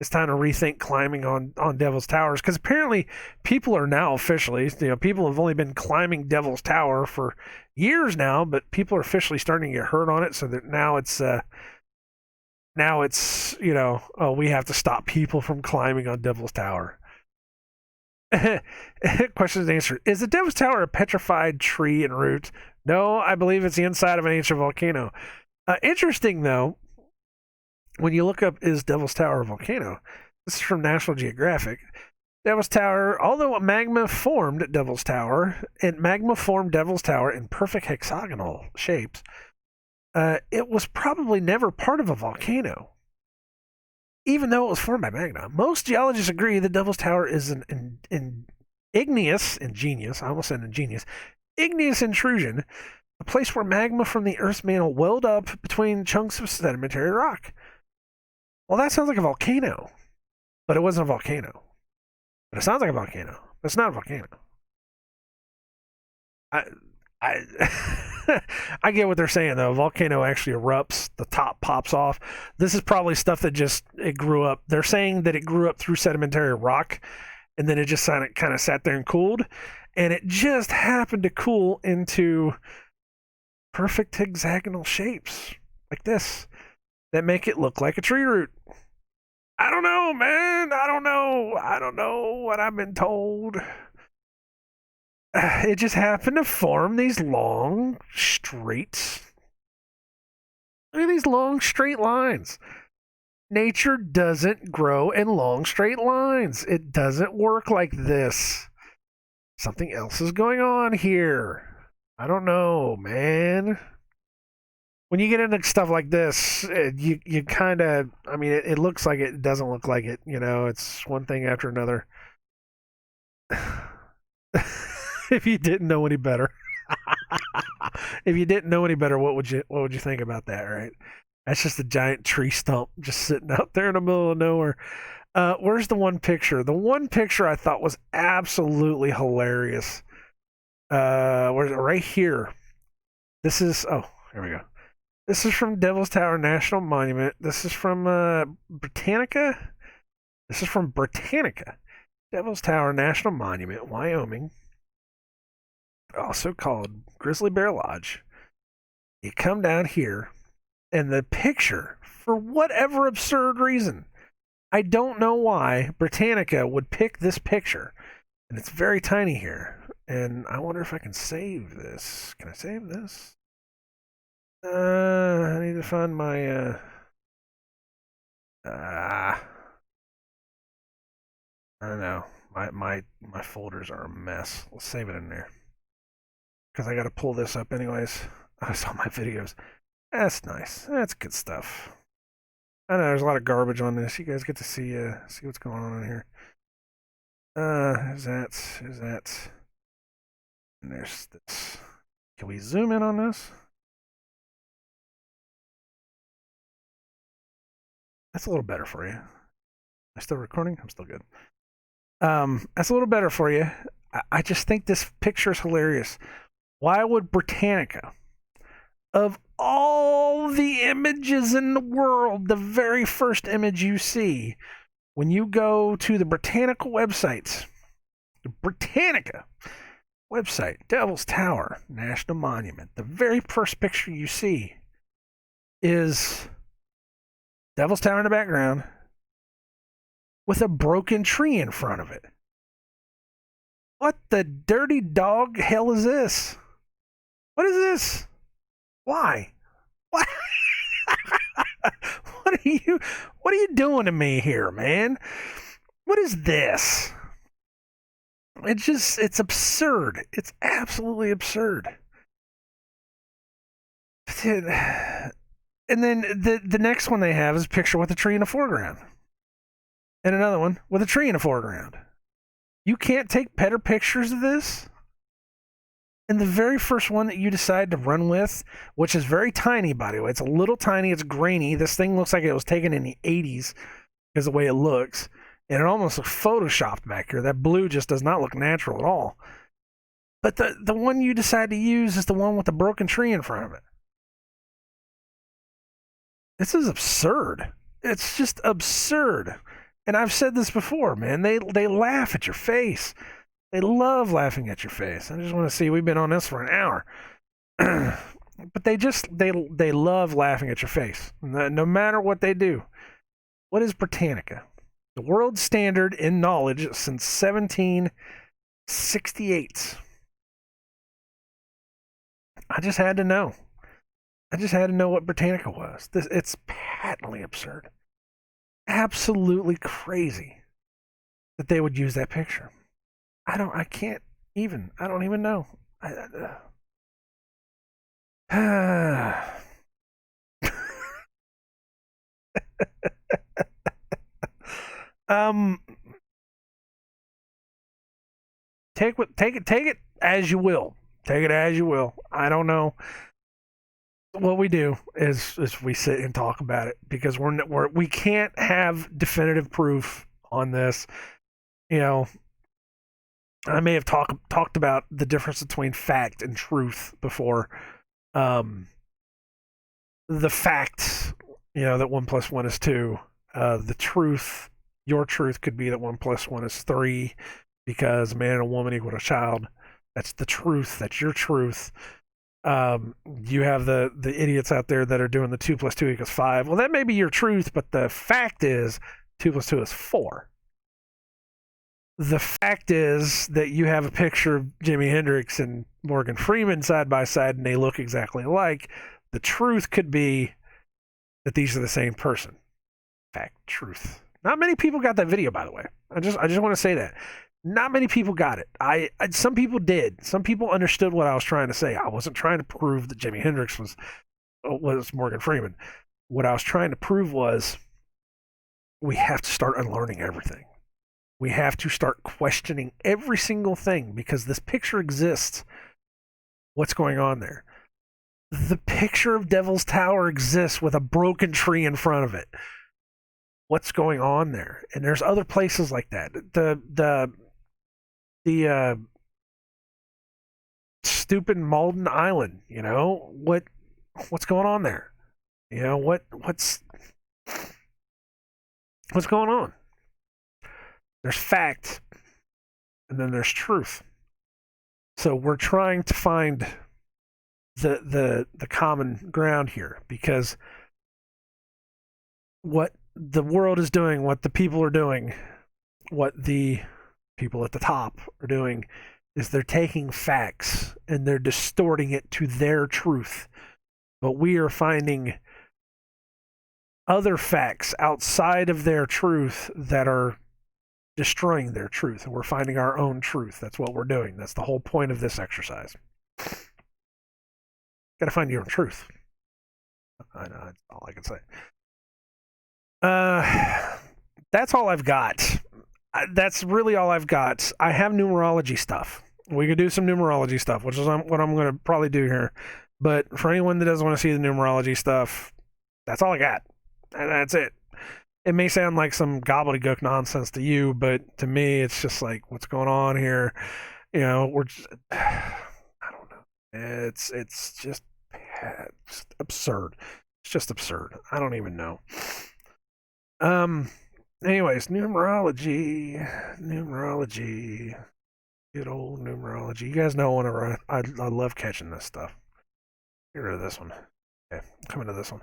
A: rethink climbing on Devil's Towers because apparently people are now officially, people have only been climbing Devil's Tower for years now, but people are officially starting to get hurt on it. So that now it's oh, we have to stop people from climbing on Devil's Tower. Question and answer. Is the Devil's Tower a petrified tree and root? No, I believe it's the inside of an ancient volcano. Interesting, though, when you look up is Devil's Tower a volcano, this is from National Geographic. Devil's Tower, although magma formed Devil's Tower in perfect hexagonal shapes, it was probably never part of a volcano, even though it was formed by magma. Most geologists agree the Devil's Tower is an igneous intrusion, a place where magma from the Earth's mantle welled up between chunks of sedimentary rock. Well, that sounds like a volcano, but it wasn't a volcano. But it sounds like a volcano, but it's not a volcano. I get what they're saying though. A volcano actually erupts, the top pops off. This is probably stuff that it grew up. They're saying that it grew up through sedimentary rock, and then it just kind of sat there and cooled, and it just happened to cool into perfect hexagonal shapes like this that make it look like a tree root. I don't know, man. I don't know what I've been told. It just happened to form these long, straight. Look at these long, straight lines. Nature doesn't grow in long, straight lines. It doesn't work like this. Something else is going on here. I don't know, man. When you get into stuff like this, you kind of, it looks like it doesn't look like it. It's one thing after another. If you didn't know any better, what would you think about that? Right? That's just a giant tree stump just sitting out there in the middle of nowhere. Where's the one picture? The one picture I thought was absolutely hilarious. Where's it? Right here. This is. Oh, here we go. This is from Devil's Tower National Monument. This is from Britannica. Devil's Tower National Monument, Wyoming. Also called Grizzly Bear Lodge. You come down here, and the picture, for whatever absurd reason, I don't know why Britannica would pick this picture, and it's very tiny here. And I wonder if I can save this. Can I save this? I need to find my I don't know. My folders are a mess. Let's save it in there. Because I got to pull this up anyways. I saw my videos. That's nice. That's good stuff. I know there's a lot of garbage on this. You guys get to see what's going on in here. Who's that? And there's this. Can we zoom in on this? That's a little better for you. Am I still recording? I'm still good. That's a little better for you. I just think this picture is hilarious. Why would Britannica, of all the images in the world, the very first image you see when you go to the Britannica websites, the Britannica website, Devil's Tower, National Monument, the very first picture you see is Devil's Tower in the background with a broken tree in front of it. What the dirty dog hell is this? What is this? Why? What? What are you doing to me here, man? What is this? It's absurd. It's absolutely absurd. And then the next one they have is a picture with a tree in the foreground. And another one with a tree in the foreground. You can't take better pictures of this? And the very first one that you decide to run with, which is very tiny, by the way, it's a little tiny, it's grainy. This thing looks like it was taken in the 80s because of the way it looks. And it almost looks photoshopped back here. That blue just does not look natural at all. But the one you decide to use is the one with the broken tree in front of it. This is absurd. It's just absurd. And I've said this before, man. They laugh at your face. They love laughing at your face. I just want to see. We've been on this for an hour. But they love laughing at your face. No matter what they do. What is Britannica? The world standard in knowledge since 1768. I just had to know. I just had to know what Britannica was. It's patently absurd. Absolutely crazy that they would use that picture. I don't even know. Take it as you will. Take it as you will. I don't know. What we do is we sit and talk about it because we can't have definitive proof on this. You know, I may have talked about the difference between fact and truth before. The fact, that 1 + 1 is 2. The truth, your truth could be that 1 + 1 is 3 because a man and a woman equal a child. That's the truth. That's your truth. You have the idiots out there that are doing the 2 + 2 = 5. Well, that may be your truth, but the fact is 2 + 2 is 4. The fact is that you have a picture of Jimi Hendrix and Morgan Freeman side by side, and they look exactly alike. The truth could be that these are the same person. Fact, truth. Not many people got that video, by the way. I just want to say that. Not many people got it. Some people did. Some people understood what I was trying to say. I wasn't trying to prove that Jimi Hendrix was Morgan Freeman. What I was trying to prove was we have to start unlearning everything. We have to start questioning every single thing because this picture exists. What's going on there? The picture of Devil's Tower exists with a broken tree in front of it. What's going on there? And there's other places like that. The stupid Malden Island, what's going on there? What's going on? There's fact, and then there's truth. So we're trying to find the common ground here because what the world is doing, what the people are doing, what the people at the top are doing is they're taking facts and they're distorting it to their truth. But we are finding other facts outside of their truth that are destroying their truth. And we're finding our own truth. That's what we're doing. That's the whole point of this exercise. Got to find your own truth. I know, that's all I can say. That's all I've got. That's really all I've got. I have numerology stuff. We could do some numerology stuff, which is what I'm going to probably do here. But for anyone that doesn't want to see the numerology stuff, that's all I got. And that's it. It may sound like some gobbledygook nonsense to you, but to me, it's just like, what's going on here? We're just, I don't know. It's absurd. It's just absurd. I don't even know. Um. Anyways, numerology, good old numerology. You guys know whenever I love catching this stuff. Get rid of this one. Okay, coming to this one.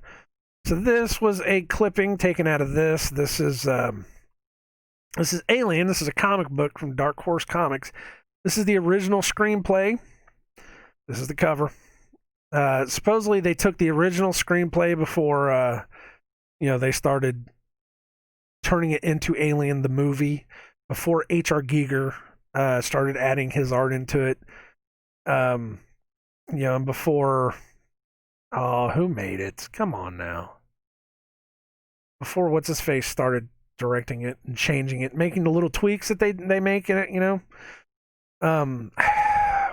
A: So this was a clipping taken out of this. This is Alien. This is a comic book from Dark Horse Comics. This is the original screenplay. This is the cover. Supposedly they took the original screenplay before they started turning it into Alien the movie, before H.R. Giger started adding his art into it. And before who made it? Come on now. Before what's his face started directing it and changing it, making the little tweaks that they make in it,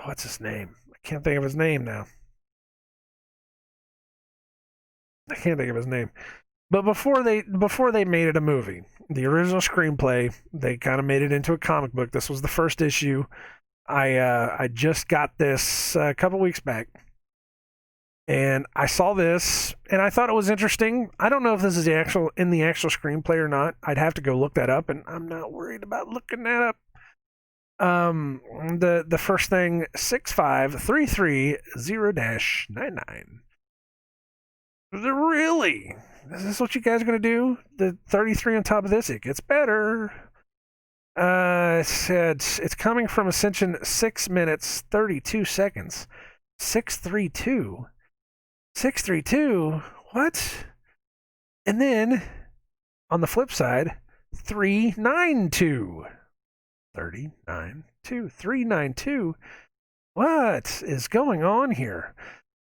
A: what's his name? I can't think of his name now. But before they made it a movie, the original screenplay, they kind of made it into a comic book. This was the first issue. I just got this a couple weeks back. And I saw this, and I thought it was interesting. I don't know if this is in the actual screenplay or not. I'd have to go look that up, and I'm not worried about looking that up. The first thing, 65330-99. Really? Is this what you guys are gonna do? The 33 on top of this, it gets better. It said it's coming from Ascension 6 minutes 32 seconds. 632. 632? What? And then, on the flip side, 392. 392. What is going on here?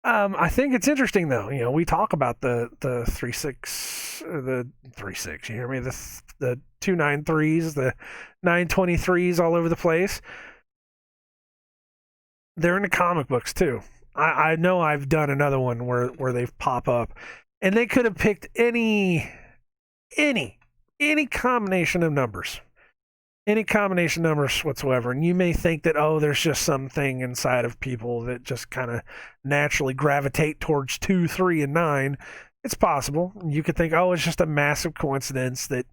A: I think it's interesting though. We talk about the 3.6, the 3.6. You hear me? The 293s, the 923s all over the place. They're in the comic books too. I know I've done another one where they've pop up, and they could have picked any combination of numbers. Any combination of numbers whatsoever. And you may think that, there's just something inside of people that just kind of naturally gravitate towards 2, 3, and 9. It's possible. You could think, it's just a massive coincidence that,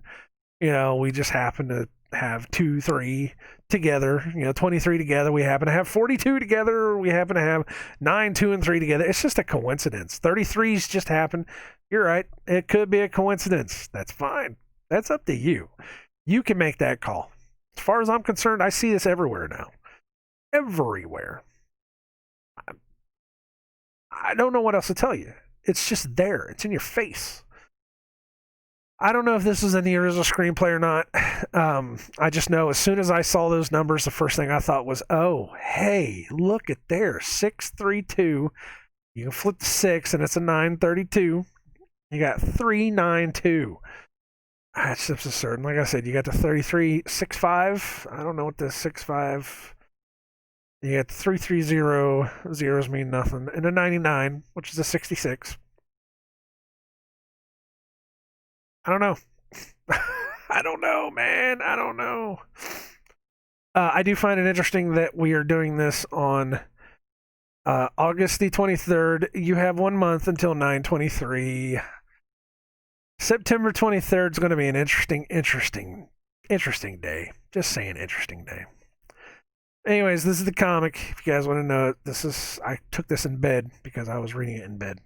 A: we just happen to have 2, 3 together, 23 together. We happen to have 42 together. Or we happen to have 9, 2, and 3 together. It's just a coincidence. 33s just happen. You're right. It could be a coincidence. That's fine. That's up to you. You can make that call. As far as I'm concerned, I see this everywhere now. Everywhere. I don't know what else to tell you. It's just there. It's in your face. I don't know if this was in the original screenplay or not. I just know as soon as I saw those numbers, the first thing I thought was, hey, look at there. 632. You can flip the 6 and it's a 932. You got 392. That's just absurd. Like I said, you got the 3365. I don't know what the 65. You got the 330. Zeros mean nothing. And a 99, which is a 66. I don't know. I don't know, man. I don't know. I do find it interesting that we are doing this on August the 23rd. You have 1 month until 9/23. September 23rd is going to be an interesting day. Just saying, interesting day. Anyways, this is the comic. If you guys want to know it, I took this in bed because I was reading it in bed.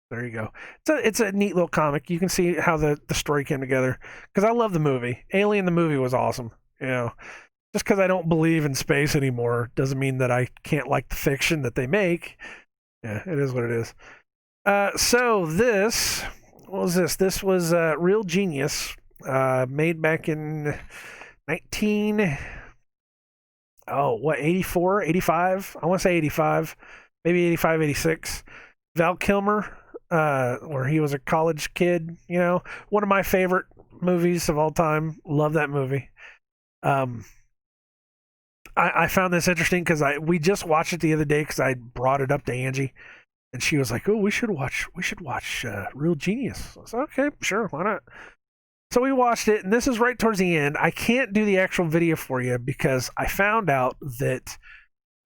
A: There you go. It's a neat little comic. You can see how the story came together. Because I love the movie. Alien the movie was awesome. Just because I don't believe in space anymore doesn't mean that I can't like the fiction that they make. Yeah, it is what it is. So this... What was this? This was Real Genius, made back in 84, 85? I want to say 85, maybe 85, 86. Val Kilmer, where he was a college kid, one of my favorite movies of all time. Love that movie. I I found this interesting because we just watched it the other day because I brought it up to Angie, and she was like, "Oh, we should watch Real Genius." I said, "Okay, sure, why not?" So we watched it, and this is right towards the end. I can't do the actual video for you because I found out that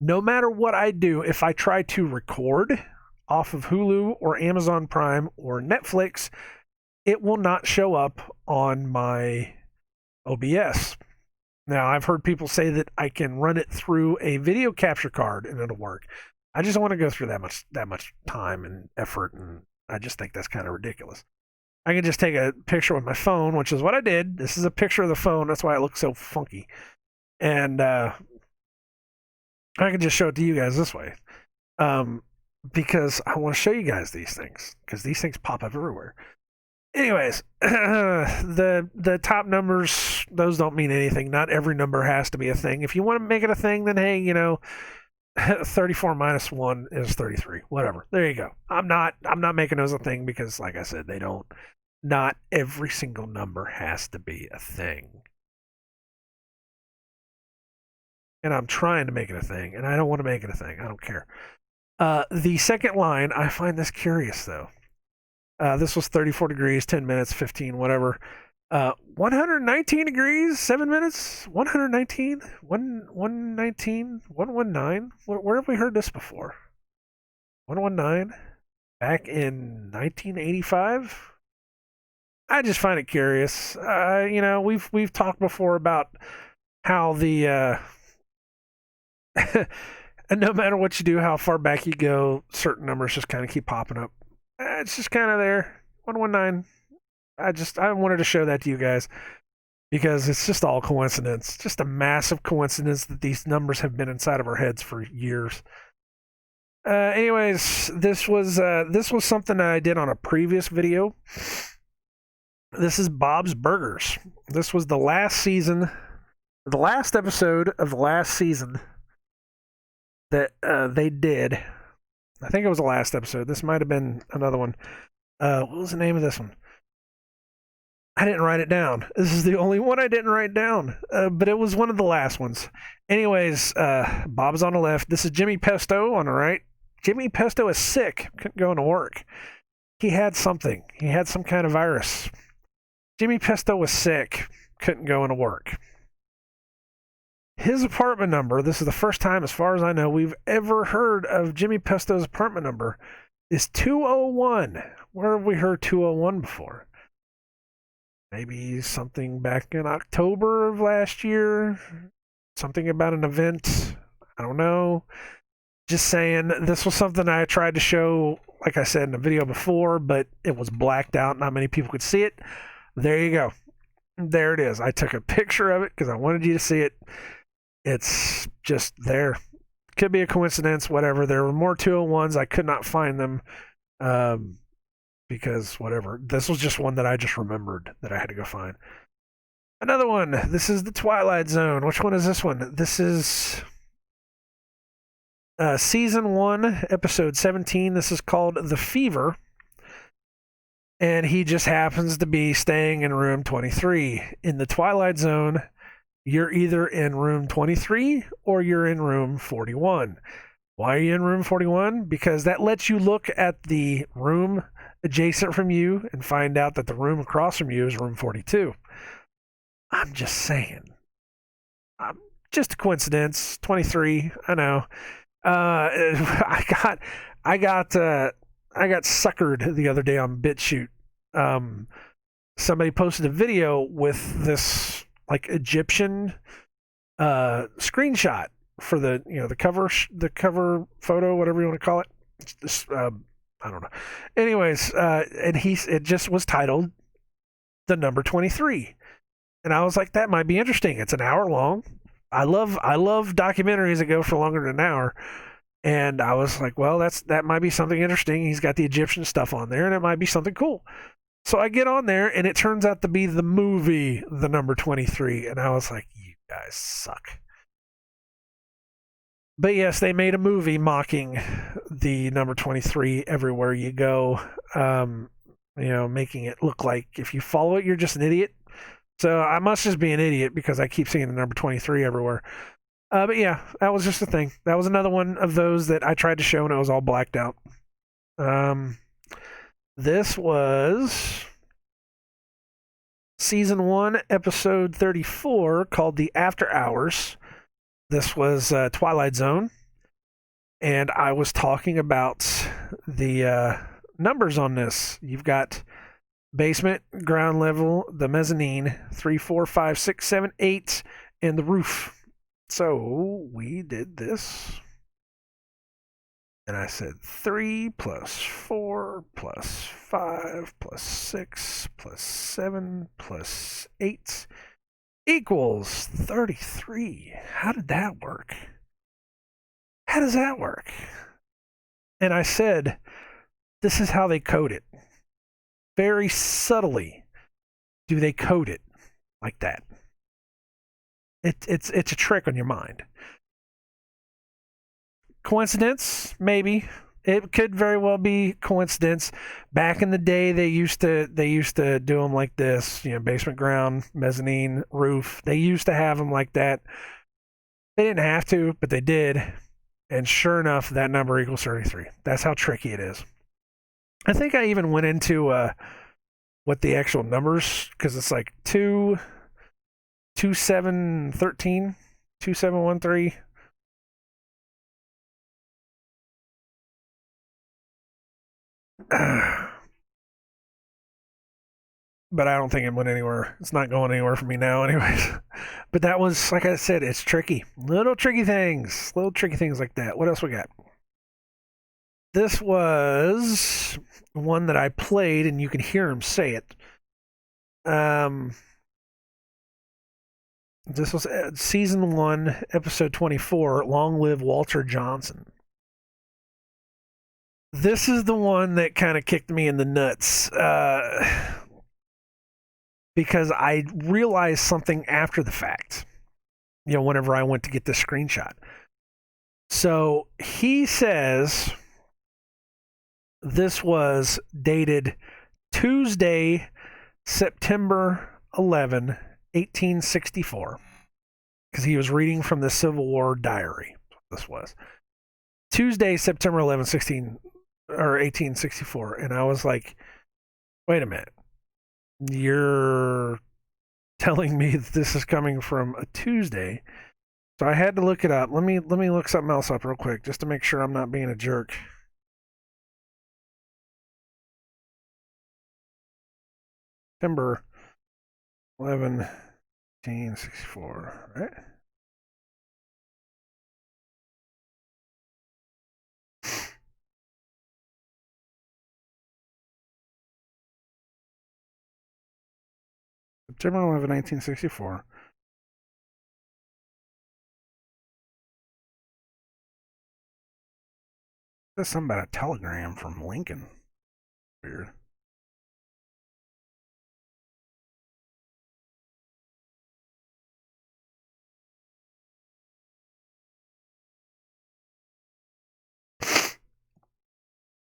A: no matter what I do, if I try to record off of Hulu or Amazon Prime or Netflix, it will not show up on my OBS. Now, I've heard people say that I can run it through a video capture card and it'll work. I just don't want to go through that much time and effort, and I just think that's kind of ridiculous. I can just take a picture with my phone, which is what I did. This is a picture of the phone. That's why it looks so funky. And I can just show it to you guys this way. Because I want to show you guys these things, because these things pop up everywhere. Anyways, the top numbers, those don't mean anything. Not every number has to be a thing. If you want to make it a thing, then hey, 34 minus 1 is 33. Whatever. There you go. I'm not making those a thing because, like I said, they don't. Not every single number has to be a thing. And I'm trying to make it a thing, and I don't want to make it a thing. I don't care. The second line, I find this curious, though. This was 34 degrees, 10 minutes, 15, whatever. 119 degrees, 7 minutes, 119, 119, 119. Where have we heard this before? 119? Back in 1985? I just find it curious. We've talked before about how the and no matter what you do, how far back you go, certain numbers just kind of keep popping up. It's just kind of there. 119. I wanted to show that to you guys because it's just all coincidence. Just a massive coincidence that these numbers have been inside of our heads for years. Anyways, this was something that I did on a previous video. This is Bob's Burgers. This was the last season, the last episode of the last season that they did. I think it was the last episode. This might have been another one. What was the name of this one? I didn't write it down. This is the only one I didn't write down, but it was one of the last ones. Anyways, Bob's on the left. This is Jimmy Pesto on the right. Jimmy Pesto is sick. Couldn't go into work. He had something. He had some kind of virus. Jimmy Pesto was sick. Couldn't go into work. His apartment number, this is the first time, as far as I know, we've ever heard of Jimmy Pesto's apartment number, is 201. Where have we heard 201 before? Maybe something back in October of last year. Something about an event. I don't know. Just saying, this was something I tried to show, like I said in the video before, but it was blacked out. Not many people could see it. There you go. There it is. I took a picture of it because I wanted you to see it. It's just there. Could be a coincidence, whatever. There were more 201s. I could not find them because whatever. This was just one that I just remembered that I had to go find. Another one. This is the Twilight Zone. Which one is this one? This is season 1, episode 17. This is called The Fever. And he just happens to be staying in room 23. In the Twilight Zone, you're either in room 23 or you're in room 41. Why are you in room 41? Because that lets you look at the room adjacent from you and find out that the room across from you is room 42. I'm just saying. Just a coincidence. 23. I know. I got suckered the other day on BitChute. Somebody posted a video with this like Egyptian screenshot for the cover photo, whatever you want to call it. It's just, I don't know. Anyways, and it just was titled The Number 23, and I was like, that might be interesting. It's an hour long. I love documentaries that go for longer than an hour. And I was like, well, that might be something interesting. He's got the Egyptian stuff on there, and it might be something cool. So I get on there, and it turns out to be the movie, The Number 23. And I was like, you guys suck. But yes, they made a movie mocking the number 23 everywhere you go, making it look like if you follow it, you're just an idiot. So I must just be an idiot because I keep seeing the number 23 everywhere. But yeah, that was just a thing. That was another one of those that I tried to show and it was all blacked out. This was season 1, episode 34, called The After Hours. This was Twilight Zone. And I was talking about the numbers on this. You've got basement, ground level, the mezzanine, 3, 4, 5, 6, 7, 8, and the roof. So we did this. And I said 3 plus 4 plus 5 plus 6 plus 7 plus 8 equals 33. How did that work? How does that work? And I said, this is how they code it. Very subtly do they code it like that. It's a trick on your mind. Coincidence? Maybe. It could very well be coincidence. Back in the day, they used to do them like this. Basement, ground, mezzanine, roof. They used to have them like that. They didn't have to, but they did. And sure enough, that number equals 33. That's how tricky it is. I think I even went into what the actual numbers, because it's like 2, 2, 7, 13, 2, 7, 1, 3. But I don't think it went anywhere. It's not going anywhere for me now, anyways. But that was, like I said, it's tricky. Little tricky things like that. What else we got? This was one that I played, and you can hear him say it. This was season 1, episode 24. Long live Walter Johnson. This is the one that kind of kicked me in the nuts. Because I realized something after the fact, whenever I went to get this screenshot. So he says this was dated Tuesday, September 11, 1864, because he was reading from the Civil War diary. This was Tuesday, September 11, 1864. And I was like, wait a minute. You're telling me that this is coming from a Tuesday. So I had to look it up. Let me look something else up real quick just to make sure I'm not being a jerk. September 11, 1864, right? September 11, 1964. There's something about a telegram from Lincoln. Weird.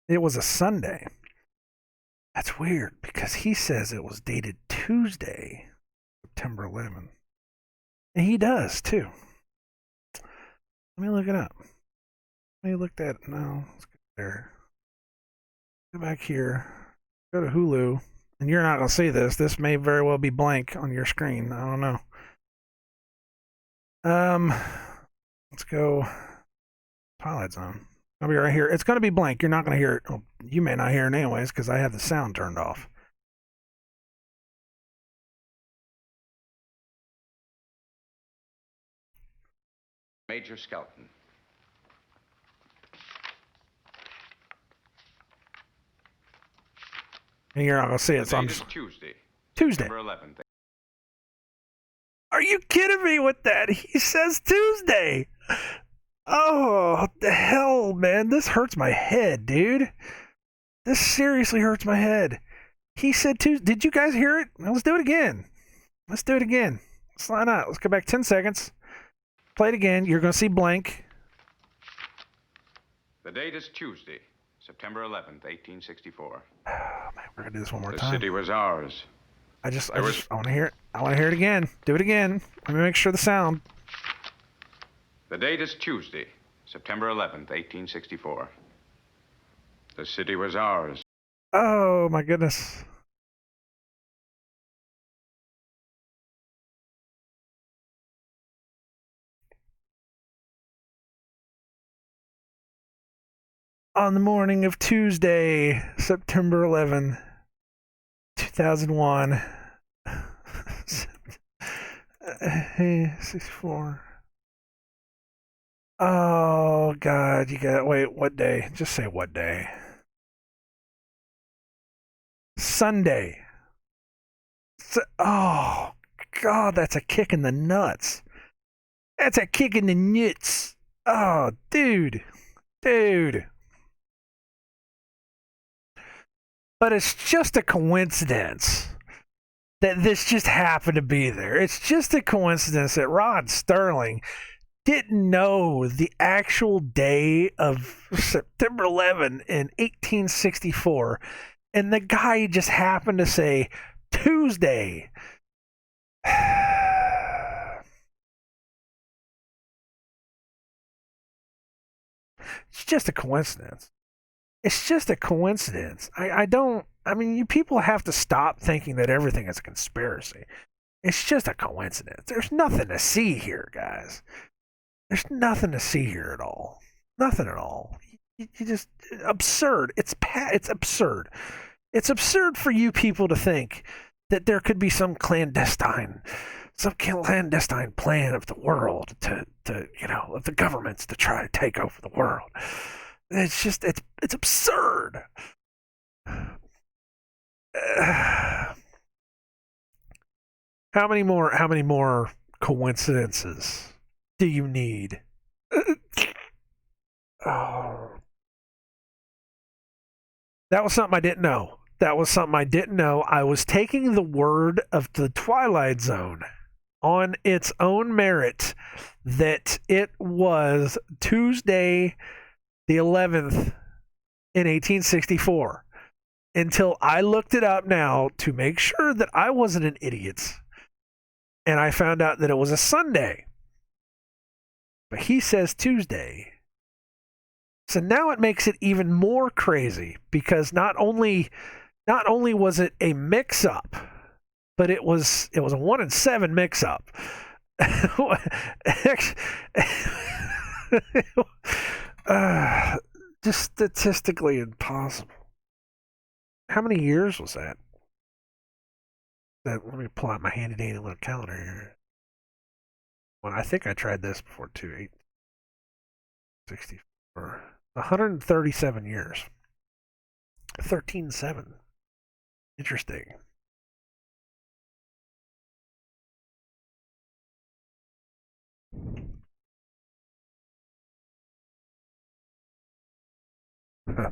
A: It was a Sunday. That's weird because he says it was dated Tuesday, September 11th. And he does too. Let me look it up. Let me look that. No, let's go there. Go back here. Go to Hulu. And you're not going to see this. This may very well be blank on your screen. I don't know. Let's go Twilight Zone. I'll be right here. It's going to be blank. You're not going to hear it. Oh, you may not hear it anyways because I have the sound turned off.
B: Major Skelton.
A: And you're not going to see it, so I'm
B: just... Tuesday.
A: September
B: 11th.
A: Are you kidding me with that? He says Tuesday. Oh, the hell, man. This hurts my head, dude. This seriously hurts my head. He said Tuesday. Did you guys hear it? Let's do it again. Let's line out. Let's go back 10 seconds. Play it again. You're going to see blank.
B: The date is Tuesday, September 11th, 1864.
A: Oh, man, we're going to do this one more time.
B: The city was ours.
A: I want to hear it. I want to hear it again. Do it again. Let me make sure the sound.
B: The date is Tuesday, September 11th, 1864. The city was ours.
A: Oh my goodness. On the morning of Tuesday, September 11, 2001. 64. Oh God, you got wait. What day? Just say what day. Sunday. Oh God, that's a kick in the nuts. That's a kick in the nuts. Oh, dude. But it's just a coincidence that this just happened to be there. It's just a coincidence that Rod Sterling didn't know the actual day of September 11 in 1864, and the guy just happened to say Tuesday. It's just a coincidence. It's just a coincidence. I mean, you people have to stop thinking that everything is a conspiracy. It's just a coincidence. There's nothing to see here, guys. There's nothing to see here at all. Nothing at all. You just absurd. It's absurd. It's absurd for you people to think that there could be some clandestine plan of the world to of the governments to try to take over the world. It's just it's absurd. How many more coincidences do you need? Oh. That was something I didn't know. I was taking the word of the Twilight Zone on its own merit that it was Tuesday the 11th in 1864 until I looked it up now to make sure that I wasn't an idiot. And I found out that it was a Sunday. But he says Tuesday. So now it makes it even more crazy because not only was it a mix-up, but it was a 1 in 7 mix-up. Just statistically impossible. How many years was that? Let me pull out my handy dandy little calendar here. Well, I think I tried this before too. 864. 137 years. 13-7. Interesting. Huh.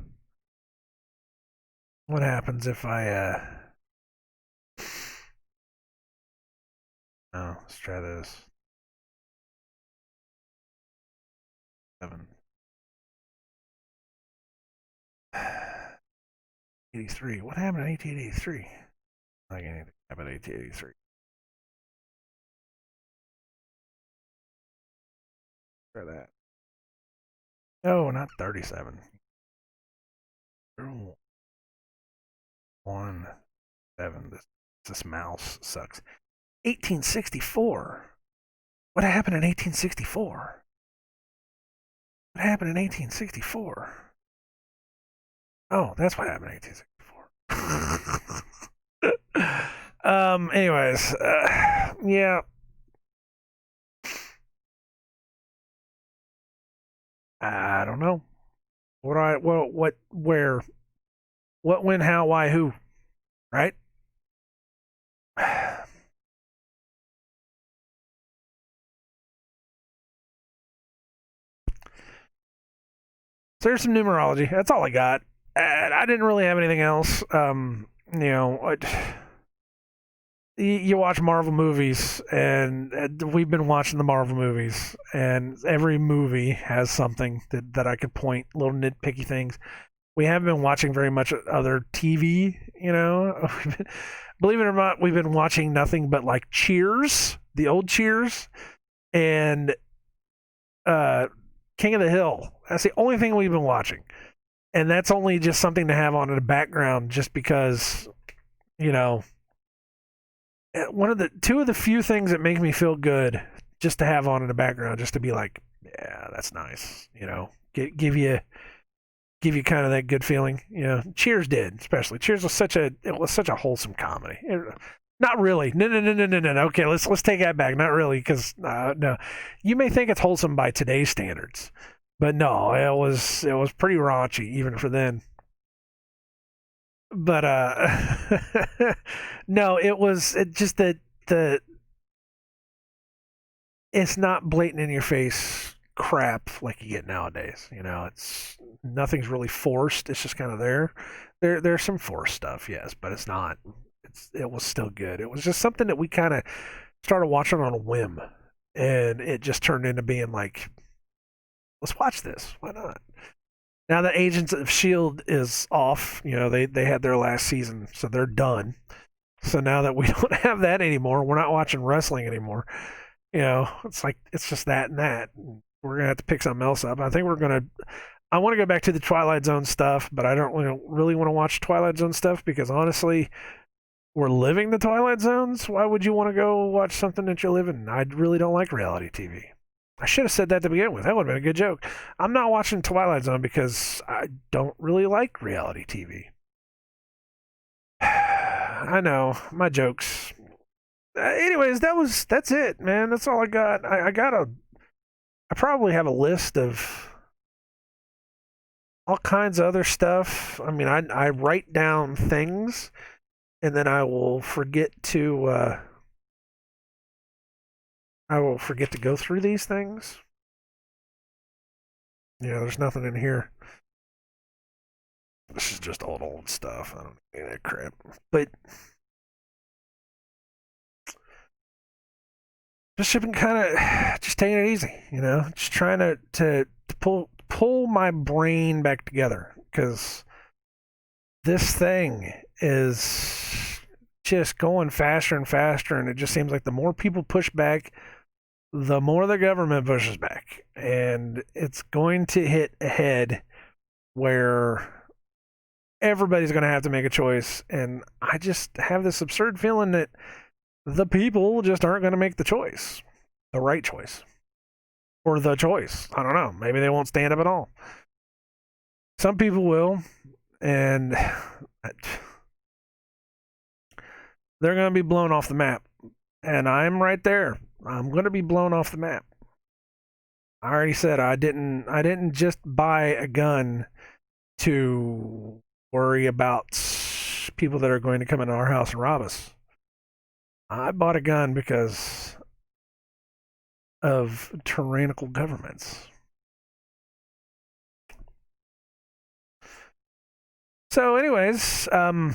A: What happens if I oh, let's try this. 7. 83. What happened in 1883? I can anything happen in 1883. Try that. No, not 37. 1, 7. This mouse sucks. 1864. What happened in 1864? What happened in 1864? Oh, that's what happened in 1864. Anyways, yeah. I don't know. Where, what, when, how, why, who, right? So there's some numerology. That's all I got. I didn't really have anything else. You watch Marvel movies, and we've been watching the Marvel movies, and every movie has something that I could point, little nitpicky things. We haven't been watching very much other TV, Believe it or not, we've been watching nothing but like Cheers, the old Cheers, and uh, King of the Hill. That's the only thing we've been watching, and that's only just something to have on in the background, just because you know two of the few things that make me feel good just to have on in the background, just to be like, yeah, that's nice. Give you kind of that good feeling. Cheers did, especially. Cheers was such a wholesome comedy. Not really. No. Okay, let's take that back. Not really, because no, you may think it's wholesome by today's standards, but no, it was pretty raunchy even for then. But no, it just that the it's not blatant in your face crap like you get nowadays. It's nothing's really forced. It's just kind of there. There's some forced stuff, yes, but it's not. It was still good. It was just something that we kind of started watching on a whim, and it just turned into being like, let's watch this. Why not? Now that Agents of Shield is off, they had their last season, so they're done. So now that we don't have that anymore, we're not watching wrestling anymore. It's like it's just that and that. We're gonna have to pick something else up. I think I want to go back to the Twilight Zone stuff, but I don't really want to watch Twilight Zone stuff because honestly, we're living the Twilight Zones. Why would you want to go watch something that you're living? I really don't like reality TV. I should have said that to begin with. That would have been a good joke. I'm not watching Twilight Zone because I don't really like reality TV. I know, my jokes. Anyways, that's it, man. That's all I got. I probably have a list of all kinds of other stuff. I mean, I write down things, and then I will forget to go through these things. There's nothing in here. This is just old stuff. I don't need that crap. But just been kind of just taking it easy, just trying to pull my brain back together because this thing is just going faster and faster, and it just seems like the more people push back, the more the government pushes back, and it's going to hit a head where everybody's going to have to make a choice, and I just have this absurd feeling that the people just aren't going to make the choice, the right choice, or the choice. I don't know. Maybe they won't stand up at all. Some people will, and they're going to be blown off the map. And I'm right there. I'm going to be blown off the map. I already said I didn't just buy a gun to worry about people that are going to come into our house and rob us. I bought a gun because of tyrannical governments. So, anyways, when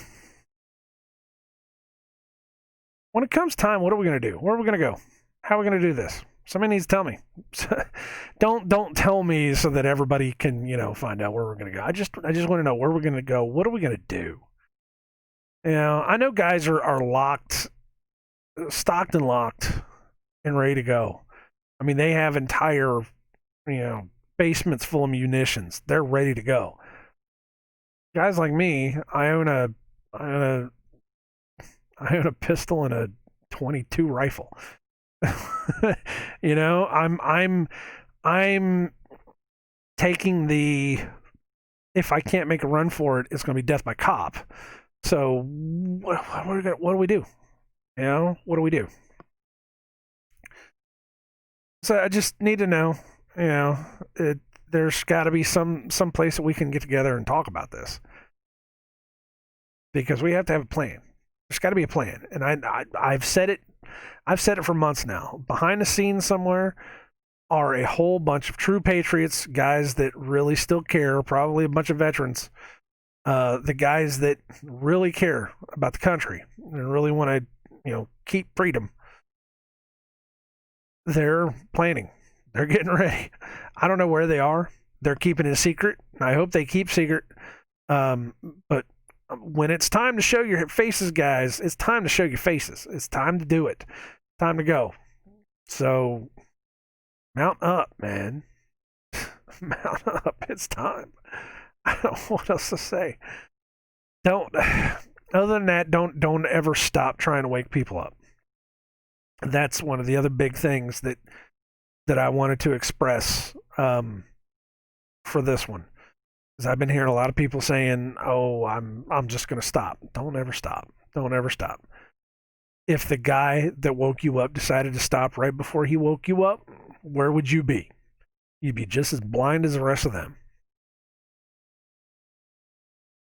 A: it comes time, what are we going to do? Where are we going to go? How are we going to do this? Somebody needs to tell me. Don't tell me so that everybody can, find out where we're going to go. I just want to know where we're going to go. What are we going to do? I know guys are stocked and locked and ready to go. I mean, they have entire, basements full of munitions. They're ready to go. Guys like me, I own a pistol and a 22 rifle. I'm taking the, if I can't make a run for it, it's going to be death by cop. So what do we do? What do we do? So I just need to know, there's got to be some place that we can get together and talk about this, because we have to have a plan. There's got to be a plan, and I've said it for months now. Behind the scenes somewhere are a whole bunch of true patriots, guys that really still care, probably a bunch of veterans, the guys that really care about the country and really want to, keep freedom. They're planning. They're getting ready. I don't know where they are. They're keeping it a secret. I hope they keep secret. But when it's time to show your faces, guys, it's time to show your faces. It's time to do it. Time to go. So Mount up, man. Mount up. It's time. I don't know what else to say. Don't. Other than that, don't ever stop trying to wake people up. That's one of the other big things that I wanted to express for this one. Because I've been hearing a lot of people saying, "Oh, I'm just going to stop." Don't ever stop. Don't ever stop. If the guy that woke you up decided to stop right before he woke you up, where would you be? You'd be just as blind as the rest of them.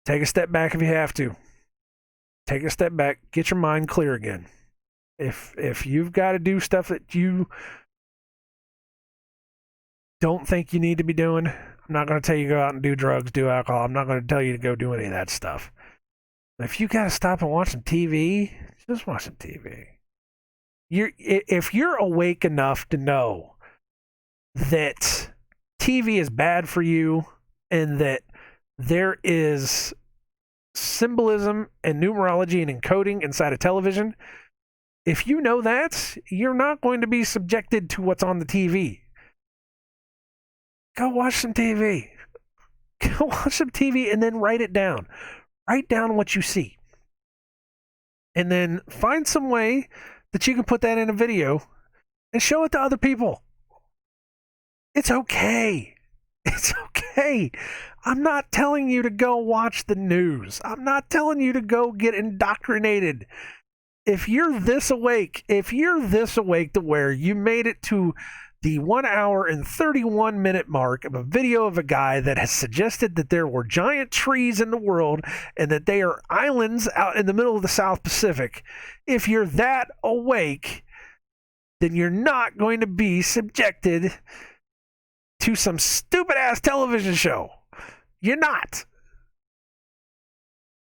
A: Take a step back if you have to. Take a step back. Get your mind clear again. If you've got to do stuff that you don't think you need to be doing, I'm not going to tell you to go out and do drugs, do alcohol. I'm not going to tell you to go do any of that stuff. If you got to stop and watch some TV, just watch some TV. If you're awake enough to know that TV is bad for you and that there is symbolism and numerology and encoding inside of television, if you know that, you're not going to be subjected to what's on the TV. Go watch some TV. Go watch some TV and then write it down. Write down what you see. And then find some way that you can put that in a video and show it to other people. It's okay. It's okay. I'm not telling you to go watch the news. I'm not telling you to go get indoctrinated. If you're this awake to where you made it to the 1 hour and 31 minute mark of a video of a guy that has suggested that there were giant trees in the world and that they are islands out in the middle of the South Pacific, if you're that awake, then you're not going to be subjected to some stupid ass television show. You're not.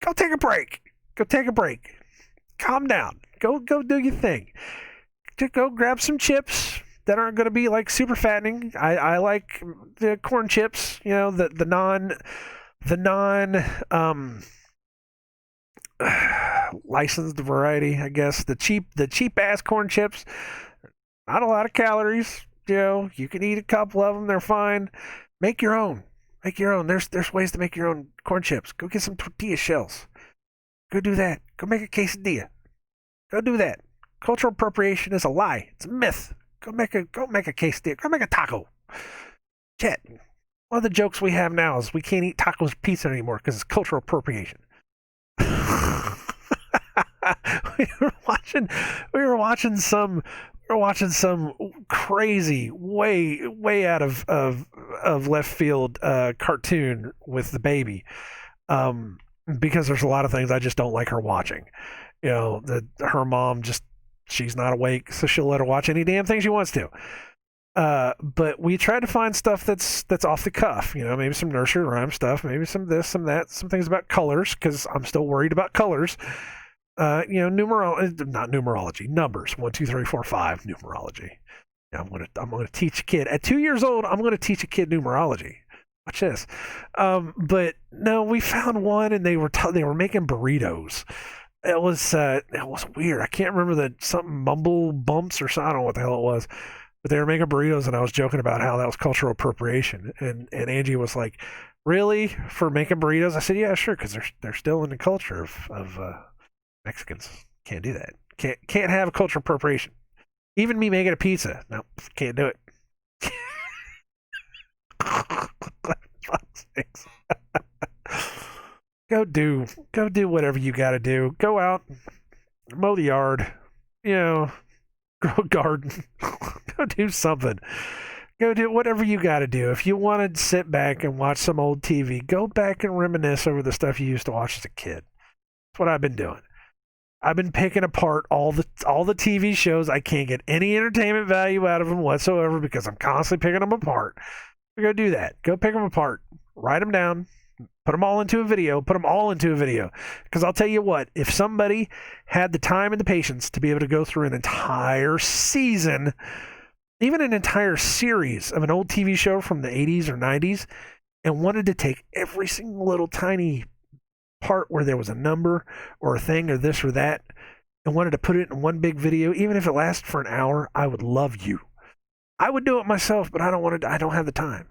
A: Go take a break. Go take a break. Calm down. Go do your thing. Just go grab some chips that aren't going to be like super fattening. I like the corn chips, you know, the non licensed variety, I guess. The cheap ass corn chips. Not a lot of calories. You know, you can eat a couple of them. They're fine. Make your own. Make your own. There's ways to make your own corn chips. Go get some tortilla shells. Go do that. Go make a quesadilla. Go do that. Cultural appropriation is a lie. It's a myth. Go make a quesadilla. Go make a taco. Shit. One of the jokes we have now is we can't eat tacos or pizza anymore because it's cultural appropriation. we were watching some crazy, way out of left field cartoon with the baby, because there's a lot of things I just don't like her watching. You know, her mom she's not awake, so she'll let her watch any damn thing she wants to. But we try to find stuff that's off the cuff. You know, maybe some nursery rhyme stuff, maybe some this, some that, some things about colors because I'm still worried about colors. You know, not numerology, numbers, 1, 2, 3, 4, 5, numerology. Yeah, I'm gonna teach a kid at 2 years old. I'm gonna teach a kid numerology. Watch this. But no, we found one, and they were making burritos. It was weird. I can't remember something mumble bumps or something. I don't know what the hell it was. But they were making burritos, and I was joking about how that was cultural appropriation. And Angie was like, "Really? For making burritos?" I said, "Yeah, sure, because they're still in the culture of Mexicans. Can't do that. Can't have cultural appropriation. Even me making a pizza. No, can't do it." Go do whatever you got to do. Go out, mow the yard, you know, grow a garden. Go do something. Go do whatever you got to do. If you want to sit back and watch some old TV, go back and reminisce over the stuff you used to watch as a kid. That's what I've been doing. I've been picking apart all the TV shows. I can't get any entertainment value out of them whatsoever because I'm constantly picking them apart. Go do that. Go pick them apart. Write them down. Put them all into a video. Put them all into a video. Because I'll tell you what, if somebody had the time and the patience to be able to go through an entire season, even an entire series of an old TV show from the 80s or 90s, and wanted to take every single little tiny part where there was a number or a thing or this or that and wanted to put it in one big video, even if it lasted for an hour, I would love you. I would do it myself, but I don't want to. I don't have the time.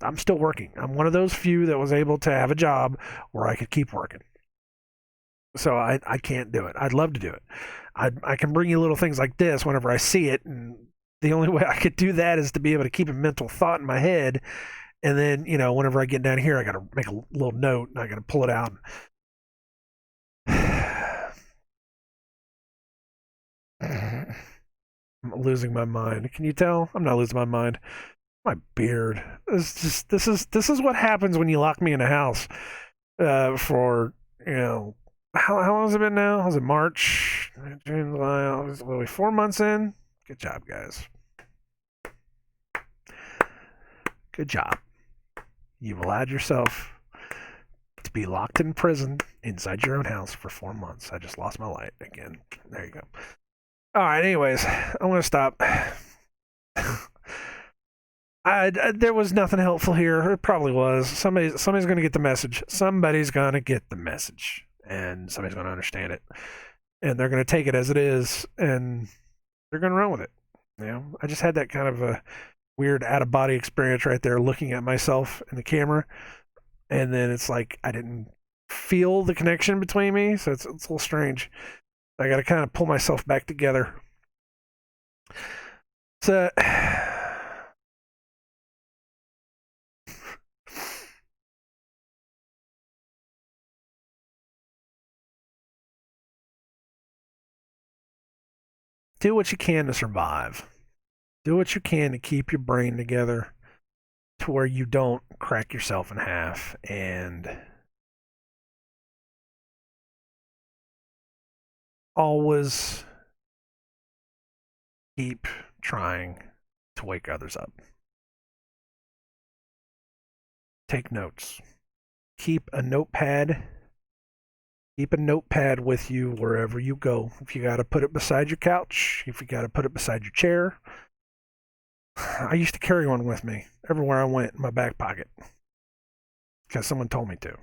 A: I'm still working. I'm one of those few that was able to have a job where I could keep working. So I can't do it. I'd love to do it. I can bring you little things like this whenever I see it, and the only way I could do that is to be able to keep a mental thought in my head, and then whenever I get down here, I got to make a little note and I got to pull it out. I'm losing my mind. Can you tell? I'm not losing my mind. My beard. This is what happens when you lock me in a house for how long has it been now? Was it March, June, July? August, 4 months in. Good job, guys. Good job. You've allowed yourself to be locked in prison inside your own house for 4 months. I just lost my light again. There you go. All right. Anyways, I'm gonna stop. There was nothing helpful here. It probably was. Somebody's going to get the message. Somebody's going to get the message, and somebody's going to understand it, and they're going to take it as it is, and they're going to run with it. I just had that kind of a weird out of body experience right there, looking at myself in the camera, and then it's like I didn't feel the connection between me, so it's a little strange. I got to kind of pull myself back together. So. Do what you can to survive. Do what you can to keep your brain together to where you don't crack yourself in half, and always keep trying to wake others up. Take notes. Keep a notepad. Keep a notepad with you wherever you go. If you got to put it beside your couch, if you got to put it beside your chair. I used to carry one with me everywhere I went in my back pocket because someone told me to.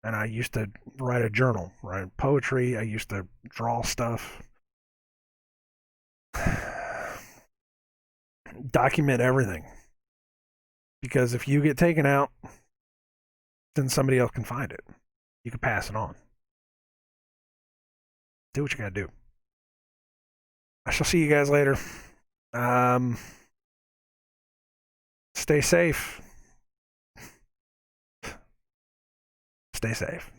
A: And I used to write a journal, write poetry. I used to draw stuff. Document everything. Because if you get taken out, then somebody else can find it. You can pass it on. Do what you gotta do. I shall see you guys later. Stay safe. Stay safe.